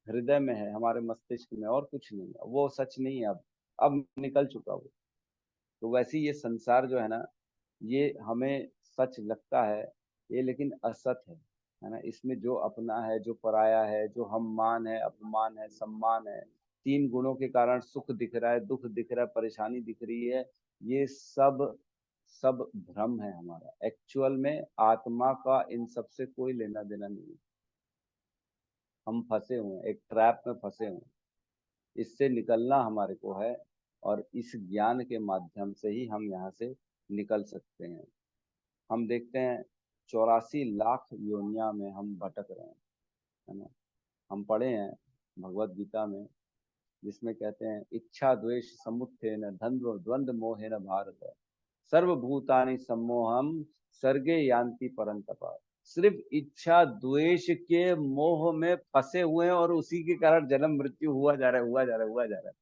हृदय में है, हमारे मस्तिष्क में, और कुछ नहीं है, वो सच नहीं है अब। अब निकल चुका वो। तो वैसे ही ये संसार जो है ना, ये हमें सच लगता है ये, लेकिन असत है ना। इसमें जो अपना है, जो पराया है, जो हम मान है, अपमान है, सम्मान है, तीन गुणों के कारण सुख दिख रहा है, दुख दिख रहा है, परेशानी दिख रही है, ये सब सब भ्रम है हमारा। एक्चुअल में आत्मा का इन सब से कोई लेना देना नहीं है। हम फंसे हुए हैं, एक ट्रैप में फंसे हुए हैं, इससे निकलना हमारे को है, और इस ज्ञान के माध्यम से ही हम यहाँ से निकल सकते हैं। हम देखते हैं 84 लाख योनिया में हम भटक रहे हैं, है ना। हम पढ़े हैं भगवत गीता में, जिसमें कहते हैं इच्छा द्वेष समुत्थेन द्वंद्व द्वंद्व मोहेन भारत सर्वभूतानि सम्मोहम सर्गे यान्ति परंतपा। सिर्फ इच्छा द्वेष के मोह में फंसे हुए हैं, और उसी के कारण जन्म मृत्यु हुआ जा रहा है, हुआ जा रहा है, हुआ जा रहा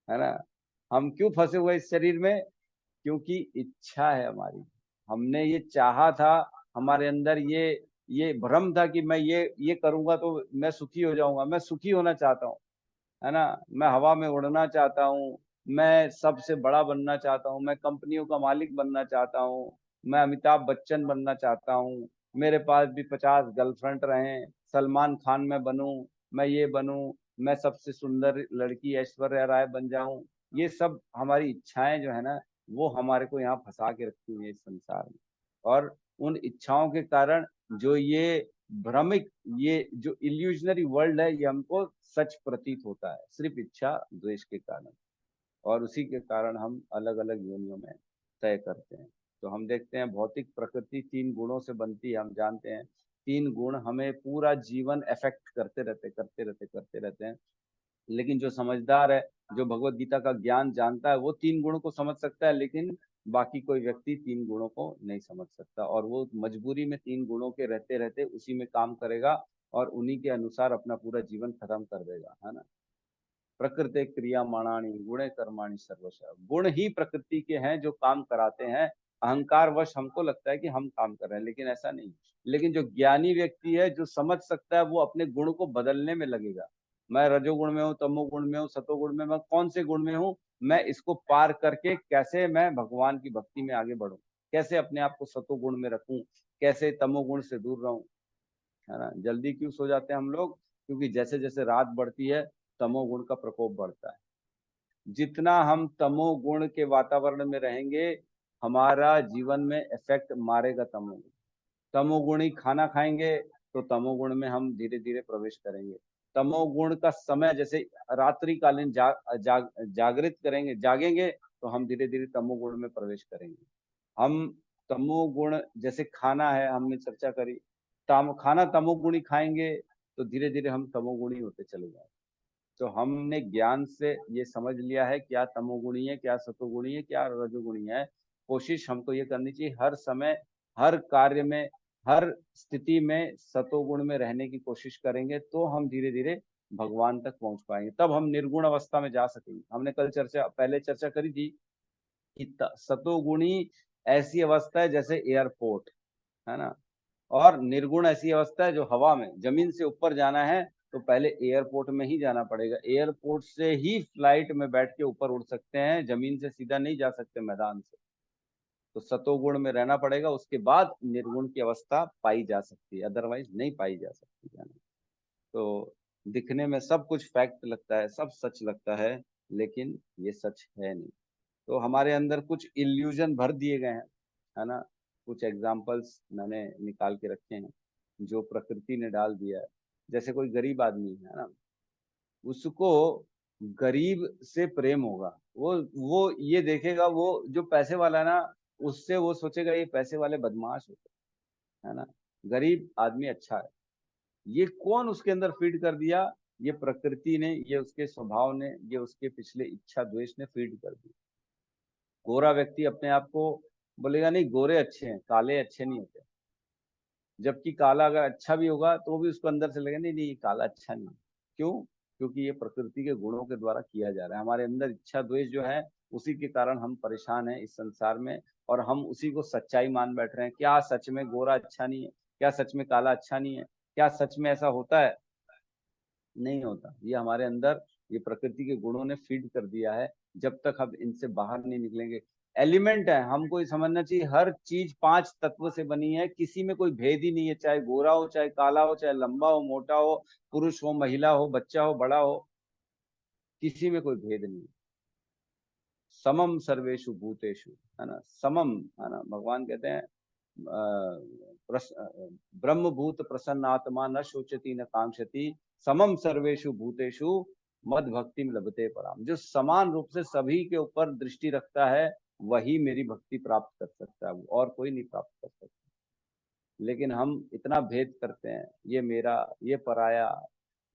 है ना। हम क्यों फंसे हुए इस शरीर में? क्योंकि इच्छा है हमारी, हमने ये चाहा था, हमारे अंदर ये भ्रम था कि मैं ये करूंगा तो मैं सुखी हो जाऊंगा। मैं सुखी होना चाहता हूँ, है ना। मैं हवा में उड़ना चाहता हूँ, मैं सबसे बड़ा बनना चाहता हूँ, मैं कंपनियों का मालिक बनना चाहता हूँ, मैं अमिताभ बच्चन बनना चाहता हूँ, मेरे पास भी 50 गर्लफ्रेंड रहें, सलमान खान में बनूं, मैं ये बनूं, मैं सबसे सुंदर लड़की ऐश्वर्या राय बन जाऊं। ये सब हमारी इच्छाएं जो है ना, वो हमारे को यहाँ फंसा के रखती हुई है इस संसार में। और उन इच्छाओं के कारण जो ये भ्रमिक, ये जो इल्यूजनरी वर्ल्ड है, ये हमको सच प्रतीत होता है, सिर्फ इच्छा द्वेष के कारण। और उसी के कारण हम अलग अलग योनियों में तय करते हैं। तो हम देखते हैं भौतिक प्रकृति 3 गुणों से बनती है। हम जानते हैं 3 गुण हमें पूरा जीवन अफेक्ट करते रहते हैं। लेकिन जो समझदार है, जो भगवत गीता का ज्ञान जानता है, वो 3 गुणों को समझ सकता है, लेकिन बाकी कोई व्यक्ति 3 गुणों को नहीं समझ सकता, और वो मजबूरी में 3 गुणों के रहते रहते उसी में काम करेगा, और उन्हीं के अनुसार अपना पूरा जीवन खत्म कर देगा, है ना। प्रकृति क्रिया माणानी गुणे कर्माणि सर्वशः। गुण ही प्रकृति के हैं जो काम कराते हैं। अहंकार वश हमको लगता है कि हम काम कर रहे हैं, लेकिन ऐसा नहीं। लेकिन जो ज्ञानी व्यक्ति है, जो समझ सकता है, वो अपने गुण को बदलने में लगेगा। मैं रजोगुण में हूँ, तमोगुण में हूँ, सतोगुण में, मैं कौन से गुण में हूँ, मैं इसको पार करके कैसे मैं भगवान की भक्ति में आगे बढ़ूं, कैसे अपने आप को सतोगुण में रखूं, कैसे तमोगुण से दूर रहूं, है ना। जल्दी क्यों सो जाते हैं हम लोग? क्योंकि जैसे जैसे रात बढ़ती है, तमोगुण का प्रकोप बढ़ता है। जितना हम तमोगुण के वातावरण में रहेंगे, हमारा जीवन में इफेक्ट मारेगा तमोगुण। तमोगुणी खाना खाएंगे तो तमोगुण में हम धीरे धीरे प्रवेश करेंगे। तमोगुण का समय जैसे रात्रिकालीन जागृत करेंगे, जागेंगे, तो हम धीरे धीरे तमोगुण में प्रवेश करेंगे। हम तमोगुण, जैसे खाना है, हमने चर्चा करी, खाना तमोगुणी खाएंगे तो धीरे धीरे हम तमोगुणी होते चले जाएंगे। तो हमने ज्ञान से ये समझ लिया है क्या तमोगुणी है, क्या सतोगुणी है, क्या रजोगुणी है। कोशिश हमको ये करनी चाहिए हर समय, हर कार्य में, हर स्थिति में सतोगुण में रहने की कोशिश करेंगे, तो हम धीरे धीरे भगवान तक पहुंच पाएंगे। तब हम निर्गुण अवस्था में जा सकेंगे। हमने कल पहले चर्चा करी थी कि सतोगुणी ऐसी अवस्था है जैसे एयरपोर्ट, है ना। और निर्गुण ऐसी अवस्था है जो हवा में, जमीन से ऊपर जाना है तो पहले एयरपोर्ट में ही जाना पड़ेगा। एयरपोर्ट से ही फ्लाइट में बैठ के ऊपर उड़ सकते हैं, जमीन से सीधा नहीं जा सकते मैदान से। तो सतोगुण में रहना पड़ेगा, उसके बाद निर्गुण की अवस्था पाई जा सकती है, अदरवाइज नहीं पाई जा सकती है। तो दिखने में सब कुछ फैक्ट लगता है, सब सच लगता है, लेकिन ये सच है नहीं। तो हमारे अंदर कुछ इल्यूजन भर दिए गए हैं, है ना। कुछ एग्जाम्पल्स मैंने निकाल के रखे हैं जो प्रकृति ने डाल दिया है। जैसे कोई गरीब आदमी है ना, उसको गरीब से प्रेम होगा। वो ये देखेगा, वो जो पैसे वाला है ना, उससे वो सोचेगा ये पैसे वाले बदमाश होते, है ना, गरीब आदमी अच्छा है। ये कौन उसके अंदर फीड कर दिया? ये प्रकृति ने, ये उसके स्वभाव ने, ये उसके पिछले इच्छा द्वेष ने फीड कर दिया। गोरा व्यक्ति अपने आप को बोलेगा नहीं गोरे अच्छे हैं, काले अच्छे नहीं होते। जबकि काला अगर अच्छा भी होगा तो भी उसको अंदर से लगेगा नहीं नहीं ये काला अच्छा नहीं। क्यों? क्योंकि ये प्रकृति के गुणों के द्वारा किया जा रहा है। हमारे अंदर इच्छा द्वेष जो है, उसी के कारण हम परेशान हैं इस संसार में, और हम उसी को सच्चाई मान बैठ रहे हैं। क्या सच में गोरा अच्छा नहीं है? क्या सच में काला अच्छा नहीं है? क्या सच में ऐसा होता है? नहीं होता। ये हमारे अंदर, ये प्रकृति के गुणों ने फीड कर दिया है। जब तक हम इनसे बाहर नहीं निकलेंगे। एलिमेंट है, हमको ये समझना चाहिए हर चीज 5 तत्व से बनी है, किसी में कोई भेद ही नहीं है, चाहे गोरा हो, चाहे काला हो, चाहे लंबा हो, मोटा हो, पुरुष हो, महिला हो, बच्चा हो, बड़ा हो, किसी में कोई भेद नहीं। समम सर्वेषु भूतेषु, है ना, समम, है ना, भगवान कहते हैं ब्रह्मभूत प्रसन्नात्मा न शोचति न कांक्षति, समम सर्वेषु भूतेषु मद भक्ति में लभते पराम। जो समान रूप से सभी के ऊपर दृष्टि रखता है वही मेरी भक्ति प्राप्त कर सकता है, और कोई नहीं प्राप्त कर सकता। लेकिन हम इतना भेद करते हैं, ये मेरा, ये पराया,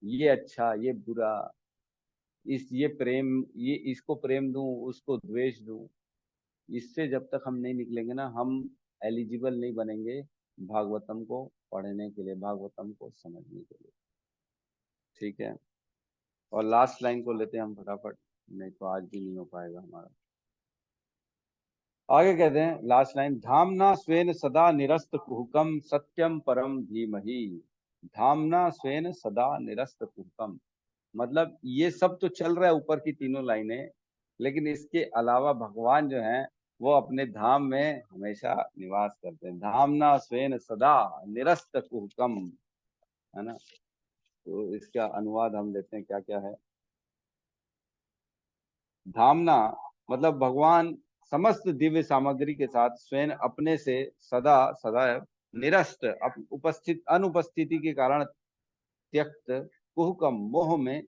ये अच्छा, ये बुरा, ये प्रेम, ये इसको प्रेम दूं, उसको द्वेष दूं। इससे जब तक हम नहीं निकलेंगे ना, हम एलिजिबल नहीं बनेंगे भागवतम को पढ़ने के लिए, भागवतम को समझने के लिए। ठीक है, और लास्ट लाइन को लेते हैं हम फटाफट, नहीं तो आज भी नहीं हो पाएगा हमारा। आगे कहते हैं लास्ट लाइन, धामना स्वेन सदा निरस्त कुहकम सत्यम परम धीमहि। धामना स्वेन सदा निरस्त कुहकम, मतलब ये सब तो चल रहा है ऊपर की तीनों लाइनें, लेकिन इसके अलावा भगवान जो हैं वो अपने धाम में हमेशा निवास करते हैं। धामना स्वेन सदा निरस्त कुहकम, है ना। तो इसका अनुवाद हम लेते हैं क्या क्या है। धामना मतलब भगवान समस्त दिव्य सामग्री के साथ स्वयं अपने से सदा सदैव निरस्त, उपस्थित अनुपस्थिति के कारण त्यक्त, कुहकम मोह में,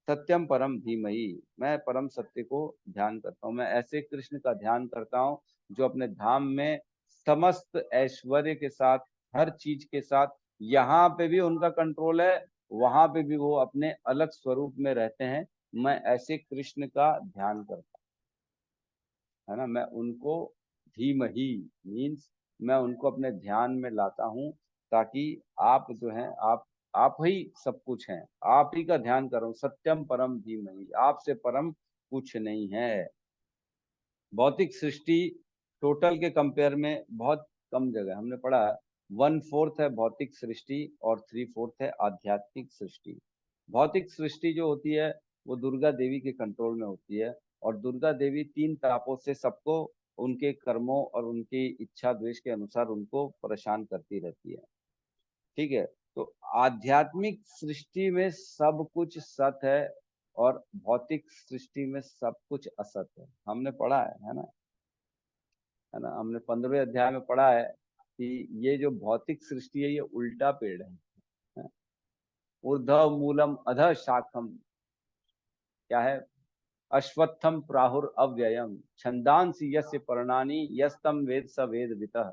सत्यम परम धीमहि, मैं परम सत्य को ध्यान करता हूँ। मैं ऐसे कृष्ण का ध्यान करता हूँ जो अपने धाम में समस्त ऐश्वर्य के साथ, हर चीज के साथ, यहाँ पे भी उनका कंट्रोल है, वहां पे भी वो अपने अलग स्वरूप में रहते हैं। मैं ऐसे कृष्ण का ध्यान करता हूँ, है ना। मैं उनको धीमहि मीन्स मैं उनको अपने ध्यान में लाता हूँ, ताकि आप जो हैं आप ही सब कुछ हैं, आप ही का ध्यान करो। सत्यम परम धीमहि, आपसे परम कुछ नहीं है। भौतिक सृष्टि टोटल के कंपेयर में बहुत कम जगह, हमने पढ़ा 1/4 है भौतिक सृष्टि और 3/4 है आध्यात्मिक सृष्टि। भौतिक सृष्टि जो होती है वो दुर्गा देवी के कंट्रोल में होती है, और दुर्गा देवी 3 तापों से सबको उनके कर्मों और उनकी इच्छा द्वेष के अनुसार उनको परेशान करती रहती है। ठीक है, तो आध्यात्मिक सृष्टि में सब कुछ सत है और भौतिक सृष्टि में सब कुछ असत है। हमने पढ़ा है ना, है ना, हमने 15वें अध्याय में पढ़ा है कि ये जो भौतिक सृष्टि है ये उल्टा पेड़ है। ऊर्ध्व मूलम अधः शाखम, क्या है, अश्वत्थम प्राहुर अव्ययम छंदांसि यस्य पर्णानि यस्तम वेद स वेद वितः।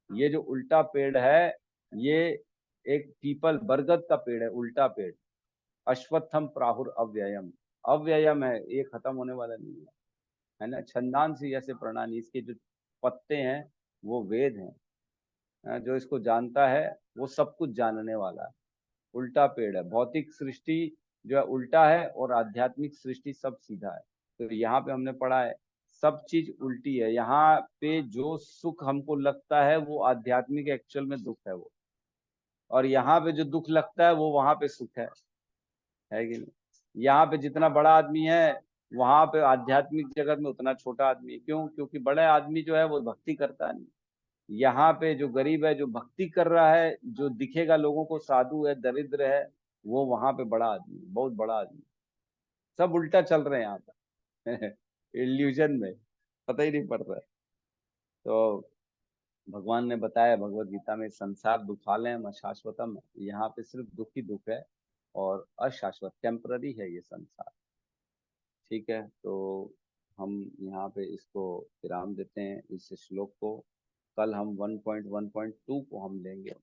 ये जो उल्टा पेड़ है ये एक पीपल बरगद का पेड़ है, उल्टा पेड़। अश्वत्थम प्राहुर अव्ययम, अव्ययम है, ये खत्म होने वाला नहीं है ना। छंदांसि यस्य पर्णानि, इसके जो पत्ते हैं वो वेद हैं। जो इसको जानता है वो सब कुछ जानने वाला है। उल्टा पेड़ है, भौतिक सृष्टि जो है उल्टा है और आध्यात्मिक सृष्टि सब सीधा है। तो यहाँ पे हमने पढ़ा है सब चीज उल्टी है। यहाँ पे जो सुख हमको लगता है वो आध्यात्मिक एक्चुअल में दुख है वो, और यहाँ पे जो दुख लगता है वो वहां पे सुख है कि नहीं। यहाँ पे जितना बड़ा आदमी है वहां पे आध्यात्मिक जगत में उतना छोटा आदमी है। क्यों? क्योंकि बड़ा आदमी जो है वो भक्ति करता नहीं। यहाँ पे जो गरीब है जो भक्ति कर रहा है, जो दिखेगा लोगों को साधु है, दरिद्र है, वो वहां पे बड़ा आदमी, बहुत बड़ा आदमी। सब उल्टा चल रहे हैं यहाँ पे इल्यूजन में, पता ही नहीं पड़ रहा है। तो भगवान ने बताया भगवत गीता में, संसार दुखालयम अशाश्वतम, यहाँ पे सिर्फ दुख ही दुख है और अशाश्वत टेम्पररी है ये संसार। ठीक है, तो हम यहाँ पे इसको विराम देते हैं इस श्लोक को। कल हम 1.1.2 को हम लेंगे।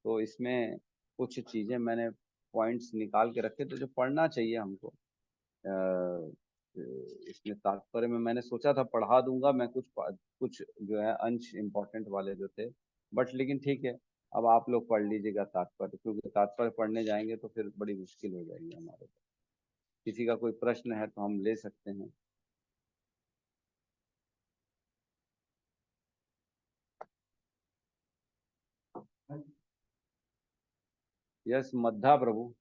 तो इसमें कुछ चीजें मैंने पॉइंट्स निकाल के रखे थे जो पढ़ना चाहिए हमको। इसमें तात्पर्य में मैंने सोचा था पढ़ा दूंगा मैं कुछ जो है अंश इम्पोर्टेंट वाले जो थे, बट लेकिन ठीक है, अब आप लोग पढ़ लीजिएगा तात्पर्य, क्योंकि तात्पर्य पढ़ने जाएंगे तो फिर बड़ी मुश्किल हो जाएगी हमारे को। किसी का कोई प्रश्न है तो हम ले सकते हैं। यस मद्धा प्रभु,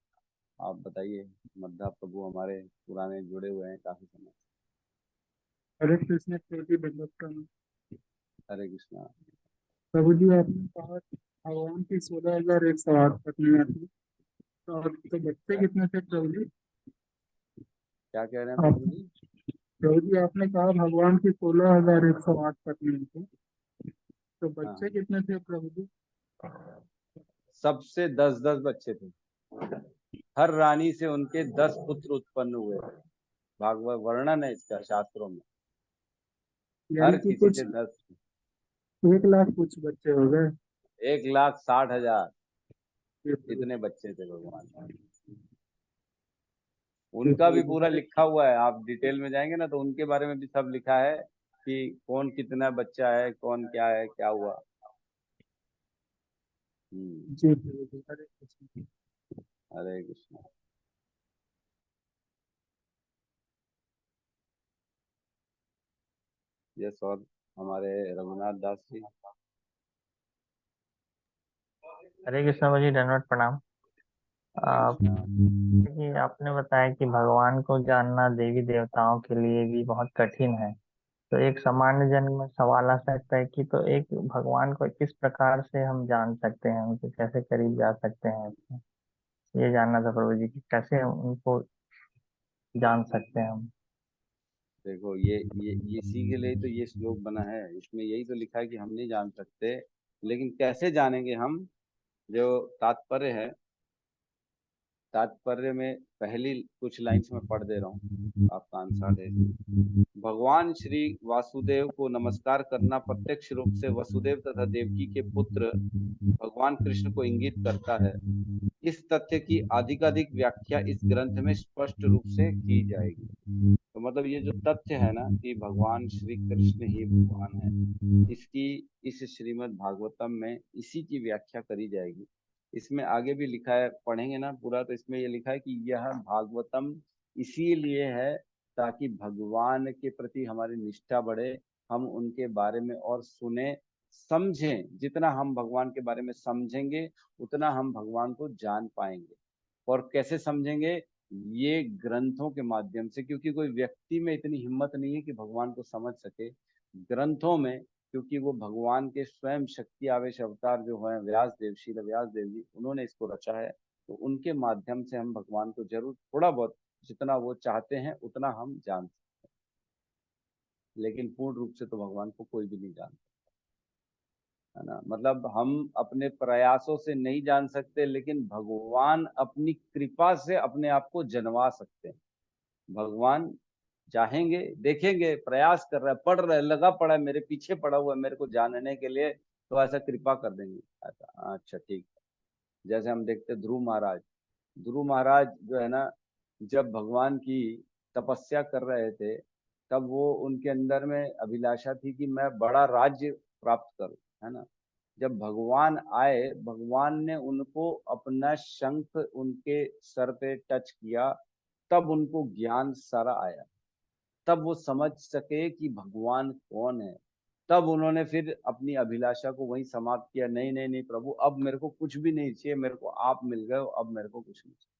आप बताइए। मद्धा प्रभु हमारे पुराने जुड़े हुए हैं काफी समय। हरे कृष्ण प्रभु दंडवत। हरे कृष्णा। प्रभु जी आपने कहा कि भगवान की 16,108 पत्नियां थी, तो बच्चे कितने थे प्रभु जी? क्या कह रहे हैं आप प्रभु जी? प्रभु जी आपने कहा भगवान की 16,108 पत्नियां थी, तो हाँ बच्चे हाँ। कितने थे प्रभु जी? सबसे 10-10 बच्चे थे। हर रानी से उनके 10 पुत्र उत्पन्न हुए थे। भागवत वर्णन है इसका शास्त्रों में। हर यानी कि किसी कुछ से 10। 1 लाख कुछ बच्चे हो गए। 1,60,000 ये प्रभु इतने बच्चे थे भगवान के। ये उनका भी प्रभु जी, पूरा लिखा हुआ है। आप डिटेल में जाएंगे ना तो उनके बारे में भी सब लिखा है कि कौन कितना बच्चा है, कौन क्या है, क्या हुआ। जी प्रभु जी, हरे कृष्ण। हरे कृष्ण। यस, और हमारे रघुनाथ दास जी। हरे कृष्ण जी, दंडवत प्रणाम। आप हरे कृष्णा। देखिए, आपने बताया कि भगवान को जानना देवी देवताओं के लिए भी बहुत कठिन है। तो एक सामान्य जन में सवाल आ सकता है कि तो एक भगवान को किस प्रकार से हम जान सकते हैं, उनके कैसे करीब जा सकते हैं। ये जानना था प्रभु जी कि कैसे हम उनको जान सकते हैं हम। देखो, ये इसी के लिए तो ये श्लोक बना है। इसमें यही तो लिखा है कि हम नहीं जान सकते, लेकिन कैसे जानेंगे हम। जो तात्पर्य है, तात्पर्य में पहली कुछ लाइन्स में पढ़ दे रहा हूँ, आप कान साधे। भगवान श्री वासुदेव को नमस्कार करना प्रत्यक्ष रूप से वसुदेव तथा देवकी के पुत्र भगवान कृष्ण को इंगित करता है। इस तथ्य की अधिकाधिक व्याख्या इस ग्रंथ में स्पष्ट रूप से की जाएगी। तो मतलब ये जो तथ्य है ना कि भगवान श्री कृष्ण ही भगवान है, इसकी इस श्रीमद् भागवतम में इसी की व्याख्या करी जाएगी। इसमें आगे भी लिखा है, पढ़ेंगे ना पूरा, तो इसमें ये लिखा है कि यह भागवतम इसीलिए है ताकि भगवान के प्रति हमारी निष्ठा बढ़े, हम उनके बारे में और सुने समझें। जितना हम भगवान के बारे में समझेंगे उतना हम भगवान को जान पाएंगे। और कैसे समझेंगे? ये ग्रंथों के माध्यम से, क्योंकि कोई व्यक्ति में इतनी हिम्मत नहीं है कि भगवान को समझ सके। ग्रंथों में, क्योंकि वो भगवान के स्वयं शक्ति आवेश अवतार जो है व्यास देव, श्री व्यास देव जी, उन्होंने इसको रचा है। तो उनके माध्यम से हम भगवान को जरूर थोड़ा बहुत, जितना वो चाहते हैं उतना हम जान सकते हैं, लेकिन पूर्ण रूप से तो भगवान को कोई भी नहीं जानता, है ना। मतलब हम अपने प्रयासों से नहीं जान सकते, लेकिन भगवान अपनी कृपा से अपने आप को जनवा सकते हैं। भगवान चाहेंगे, देखेंगे, प्रयास कर रहा है, पढ़ रहा है, लगा पड़ा है, मेरे पीछे पड़ा हुआ है मेरे को जानने के लिए, तो ऐसा कृपा कर देंगे। ऐसा, अच्छा ठीक है। जैसे हम देखते ध्रुव महाराज, ध्रुव महाराज जो है ना, जब भगवान की तपस्या कर रहे थे, तब वो उनके अंदर में अभिलाषा थी कि मैं बड़ा राज्य प्राप्त करूं, है ना। जब भगवान आए, भगवान ने उनको अपना शंख उनके सर पे टच किया, तब उनको ज्ञान सारा आया। तब वो समझ सके कि भगवान कौन है। तब उन्होंने फिर अपनी अभिलाषा को वहीं समाप्त किया, नहीं नहीं नहीं प्रभु, अब मेरे को कुछ भी नहीं चाहिए, मेरे को आप मिल गए हो, अब मेरे को कुछ नहीं चाहिए,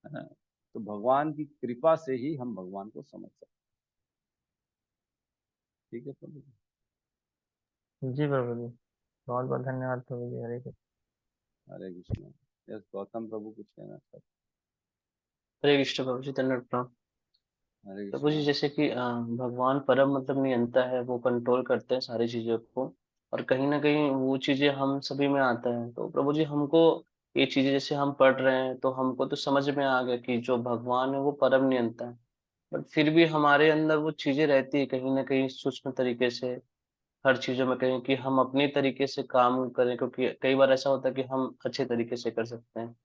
है ना। तो भगवान की कृपा से ही हम भगवान को समझ सकते हैं। ठीक है प्रभु जी। जी प्रभु जी, बहुत बहुत धन्यवाद प्रभु जी। हरे कृष्ण। हरे कृष्ण। यस, गौतम प्रभु कुछ कहना चाहते? हरे कृष्ण प्रभु जी, दंडवत प्रणाम। हरे प्रभु जी, कृष्ण। जैसे कि भगवान परम मतलब नियंता है, वो कंट्रोल करते हैं सारी चीजों को, और कहीं ना कहीं वो चीजें हम सभी में आता है। तो प्रभु जी, हमको ये चीजें जैसे हम पढ़ रहे हैं तो हमको तो समझ में आ गया कि जो भगवान है वो परम नियंता है, बट फिर भी हमारे अंदर वो चीजें रहती है कहीं ना कहीं सूक्ष्म तरीके से। हर चीजों में कहीं कि हम अपने तरीके से काम करें, क्योंकि कई बार ऐसा होता है कि हम अच्छे तरीके से कर सकते हैं,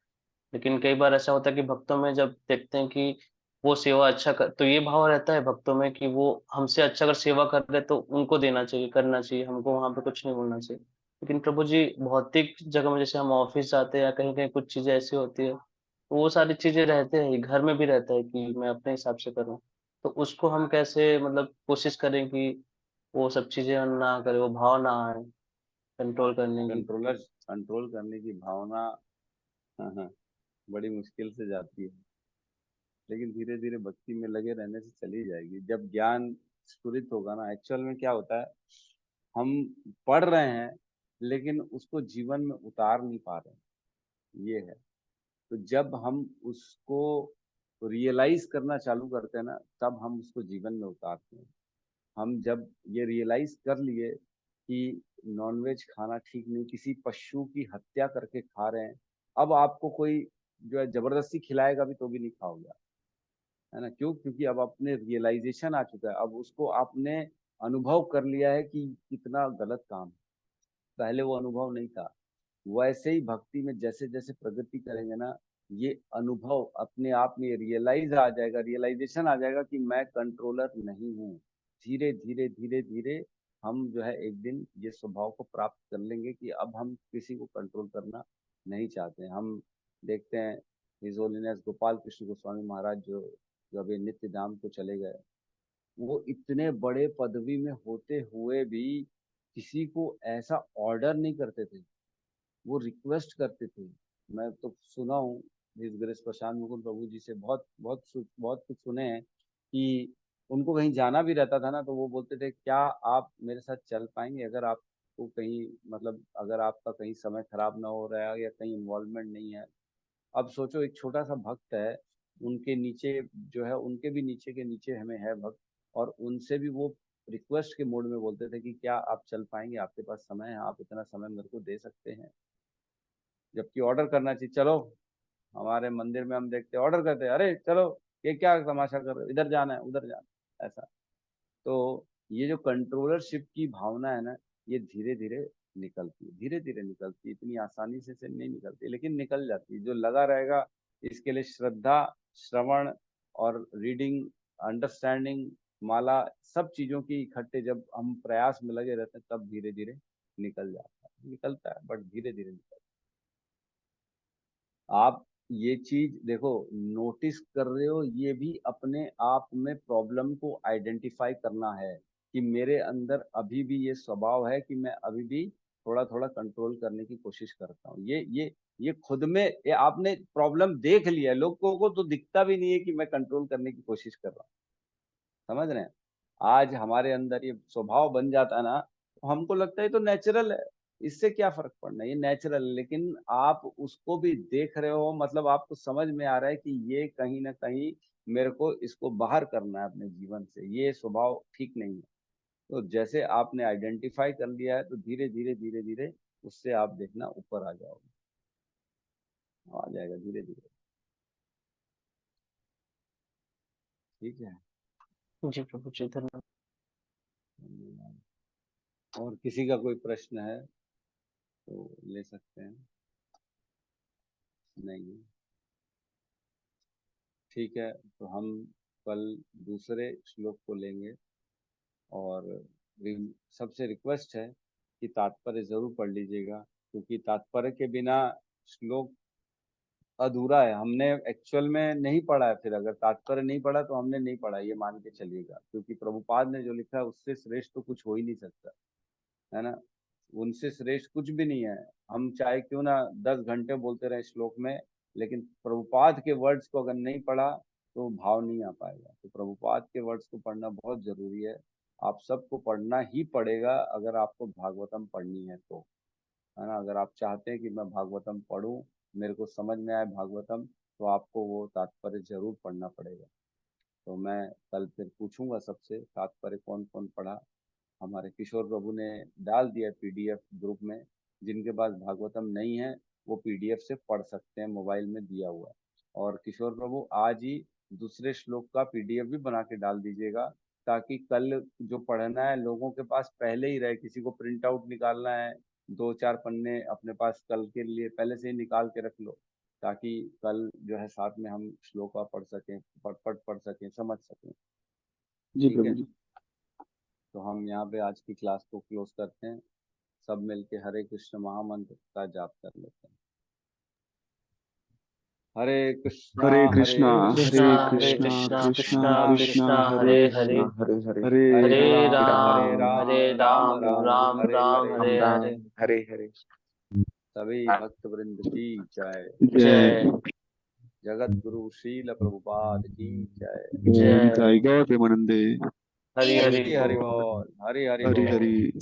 लेकिन कई बार ऐसा होता है कि भक्तों में जब देखते हैं कि वो सेवा अच्छा कर, तो ये भाव रहता है भक्तों में कि वो हमसे अच्छा अगर सेवा कर रहे तो उनको देना चाहिए, करना चाहिए, हमको वहां पे कुछ नहीं बोलना चाहिए। लेकिन प्रभु जी, भौतिक जगह में जैसे हम ऑफिस जाते हैं या कहीं कहीं कुछ चीजें ऐसी होती है, तो वो सारी चीजें रहते हैं, घर में भी रहता है कि मैं अपने हिसाब से करूँ। तो उसको हम कैसे मतलब कोशिश करें कि वो सब चीजें ना करे, वो भाव ना आए कंट्रोल करने की। कंट्रोल करने की भावना, हाँ हाँ, बड़ी मुश्किल से जाती है, लेकिन धीरे धीरे भक्ति में लगे रहने से चली जाएगी। जब ज्ञान स्फुरित होगा ना, एक्चुअल में क्या होता है, हम पढ़ रहे हैं लेकिन उसको जीवन में उतार नहीं पा रहे हैं, ये है। तो जब हम उसको रियलाइज करना चालू करते हैं ना, तब हम उसको जीवन में उतारते हैं। हम जब ये रियलाइज कर लिए कि नॉनवेज खाना ठीक नहीं, किसी पशु की हत्या करके खा रहे हैं, अब आपको कोई जो है जबरदस्ती खिलाएगा भी तो भी नहीं खाओगे, है ना? क्यों? क्योंकि अब अपने रियलाइजेशन आ चुका है, अब उसको आपने अनुभव कर लिया है कि कितना गलत काम है। पहले वो अनुभव नहीं था। वैसे ही भक्ति में जैसे जैसे प्रगति करेंगे ना, ये अनुभव अपने आप में रियलाइज आ जाएगा, रियलाइजेशन आ जाएगा कि मैं कंट्रोलर नहीं हूँ। धीरे धीरे धीरे धीरे हम जो है एक दिन ये स्वभाव को प्राप्त कर लेंगे कि अब हम किसी को कंट्रोल करना नहीं चाहते। हम देखते हैं हिज होलीनेस गोपाल कृष्ण गोस्वामी महाराज जो जो अभी नित्य धाम को चले गए, वो इतने बड़े पदवी में होते हुए भी किसी को ऐसा ऑर्डर नहीं करते थे, वो रिक्वेस्ट करते थे। मैं तो सुना हूँ हिज ग्रेस प्रशांत मुकुंद प्रभु जी से बहुत कुछ सुने हैं कि उनको कहीं जाना भी रहता था ना, तो वो बोलते थे क्या आप मेरे साथ चल पाएंगे, अगर आपको कहीं मतलब अगर आपका कहीं समय खराब ना हो रहा है या कहीं इन्वॉल्वमेंट नहीं है। अब सोचो एक छोटा सा भक्त है, उनके नीचे जो है, उनके भी नीचे के नीचे हमें है भक्त, और उनसे भी वो रिक्वेस्ट के मोड में बोलते थे कि क्या आप चल पाएंगे, आपके पास समय है, आप इतना समय मेरे को दे सकते हैं। जबकि ऑर्डर करना चाहिए, चलो हमारे मंदिर में हम देखते ऑर्डर करते हैं, अरे चलो ये क्या तमाशा कर रहे हो, इधर जाना है उधर जाना है, ऐसा। तो ये जो कंट्रोलरशिप की भावना है ना, ये धीरे धीरे निकलती है, धीरे धीरे निकलती है, इतनी आसानी से नहीं निकलती, लेकिन निकल जाती है। जो लगा रहेगा इसके लिए श्रद्धा, श्रवण और रीडिंग, अंडरस्टैंडिंग, माला, सब चीजों की इकट्ठे जब हम प्रयास में लगे रहते हैं, तब धीरे धीरे निकल जाता है, निकलता है बट धीरे धीरे निकलता है। आप ये चीज देखो, नोटिस कर रहे हो, ये भी अपने आप में प्रॉब्लम को आइडेंटिफाई करना है कि मेरे अंदर अभी भी ये स्वभाव है कि मैं अभी भी थोड़ा थोड़ा कंट्रोल करने की कोशिश करता हूँ। ये खुद में ये आपने प्रॉब्लम देख लिया है, लोगों को तो दिखता भी नहीं है कि मैं कंट्रोल करने की कोशिश कर रहा हूँ, समझ रहे हैं? आज हमारे अंदर ये स्वभाव बन जाता है ना, तो हमको लगता है तो नेचुरल है, इससे क्या फर्क पड़ना है, ये नेचुरल। लेकिन आप उसको भी देख रहे हो, मतलब आपको समझ में आ रहा है कि ये कहीं ना कहीं मेरे को इसको बाहर करना है अपने जीवन से, ये स्वभाव ठीक नहीं है। तो जैसे आपने आइडेंटिफाई कर लिया है, तो धीरे धीरे धीरे धीरे उससे आप देखना ऊपर आ जाओगे, आ जाएगा धीरे धीरे। ठीक है, जी प्रभु जी, धन्यवाद। धन्यवाद। और किसी का कोई प्रश्न है तो ले सकते हैं, नहीं? ठीक है, तो हम कल दूसरे श्लोक को लेंगे, और सबसे रिक्वेस्ट है कि तात्पर्य जरूर पढ़ लीजिएगा, क्योंकि तात्पर्य के बिना श्लोक अधूरा है। हमने एक्चुअल में नहीं पढ़ा है, फिर अगर तात्पर्य नहीं पढ़ा तो हमने नहीं पढ़ा, ये मान के चलिएगा, क्योंकि प्रभुपाद ने जो लिखा है उससे श्रेष्ठ तो कुछ हो ही नहीं सकता, है ना? उनसे श्रेष्ठ कुछ भी नहीं है। हम चाहे क्यों ना 10 घंटे बोलते रहे श्लोक में, लेकिन प्रभुपाद के वर्ड्स को अगर नहीं पढ़ा तो भाव नहीं आ पाएगा। तो प्रभुपाद के वर्ड्स को पढ़ना बहुत जरूरी है, आप सबको पढ़ना ही पड़ेगा अगर आपको भागवतम पढ़नी है तो, है ना? अगर आप चाहते हैं कि मैं भागवतम पढूं, मेरे को समझ में आए भागवतम, तो आपको वो तात्पर्य जरूर पढ़ना पड़ेगा। तो मैं कल फिर पूछूंगा सबसे तात्पर्य कौन कौन पढ़ा। हमारे किशोर प्रभु ने डाल दिया पीडीएफ ग्रुप में, जिनके पास भागवतम नहीं है वो पीडीएफ से पढ़ सकते हैं, मोबाइल में दिया हुआ है। और किशोर प्रभु आज ही दूसरे श्लोक का पीडीएफ भी बना के डाल दीजिएगा, ताकि कल जो पढ़ना है लोगों के पास पहले ही रहे, किसी को प्रिंट आउट निकालना है, 2-4 पन्ने अपने पास कल के लिए पहले से ही निकाल के रख लो, ताकि कल जो है साथ में हम श्लोका पढ़ सकें, पढ़ सकें, समझ सकें। जी ठीक प्रभु है, जी। तो हम यहाँ पे आज की क्लास को क्लोज करते हैं। सब मिलके हरे कृष्ण महामंत्र का जाप कर लेते हैं। हरे कृष्णा हरे हरे कृष्णा कृष्णा हरे कृष्णा हरे कृष्णा कृष्णा कृष्णा कृष्णा कृष्णा कृष्णा हरे हरे हरे हरे हरे हरे हरे राम राम हरे राम राम राम राम हरे राम हरे। हरे राम हरे। हरे हरे। सभी भक्त वृंद की जय। जय जय जगत गुरु श्रील प्रभुपाद की जय। जय जय निताई गौर प्रेमानंदे। हरि हरि हरि हरि बोल। बोल, हरि हरि हरि बोल। हरि।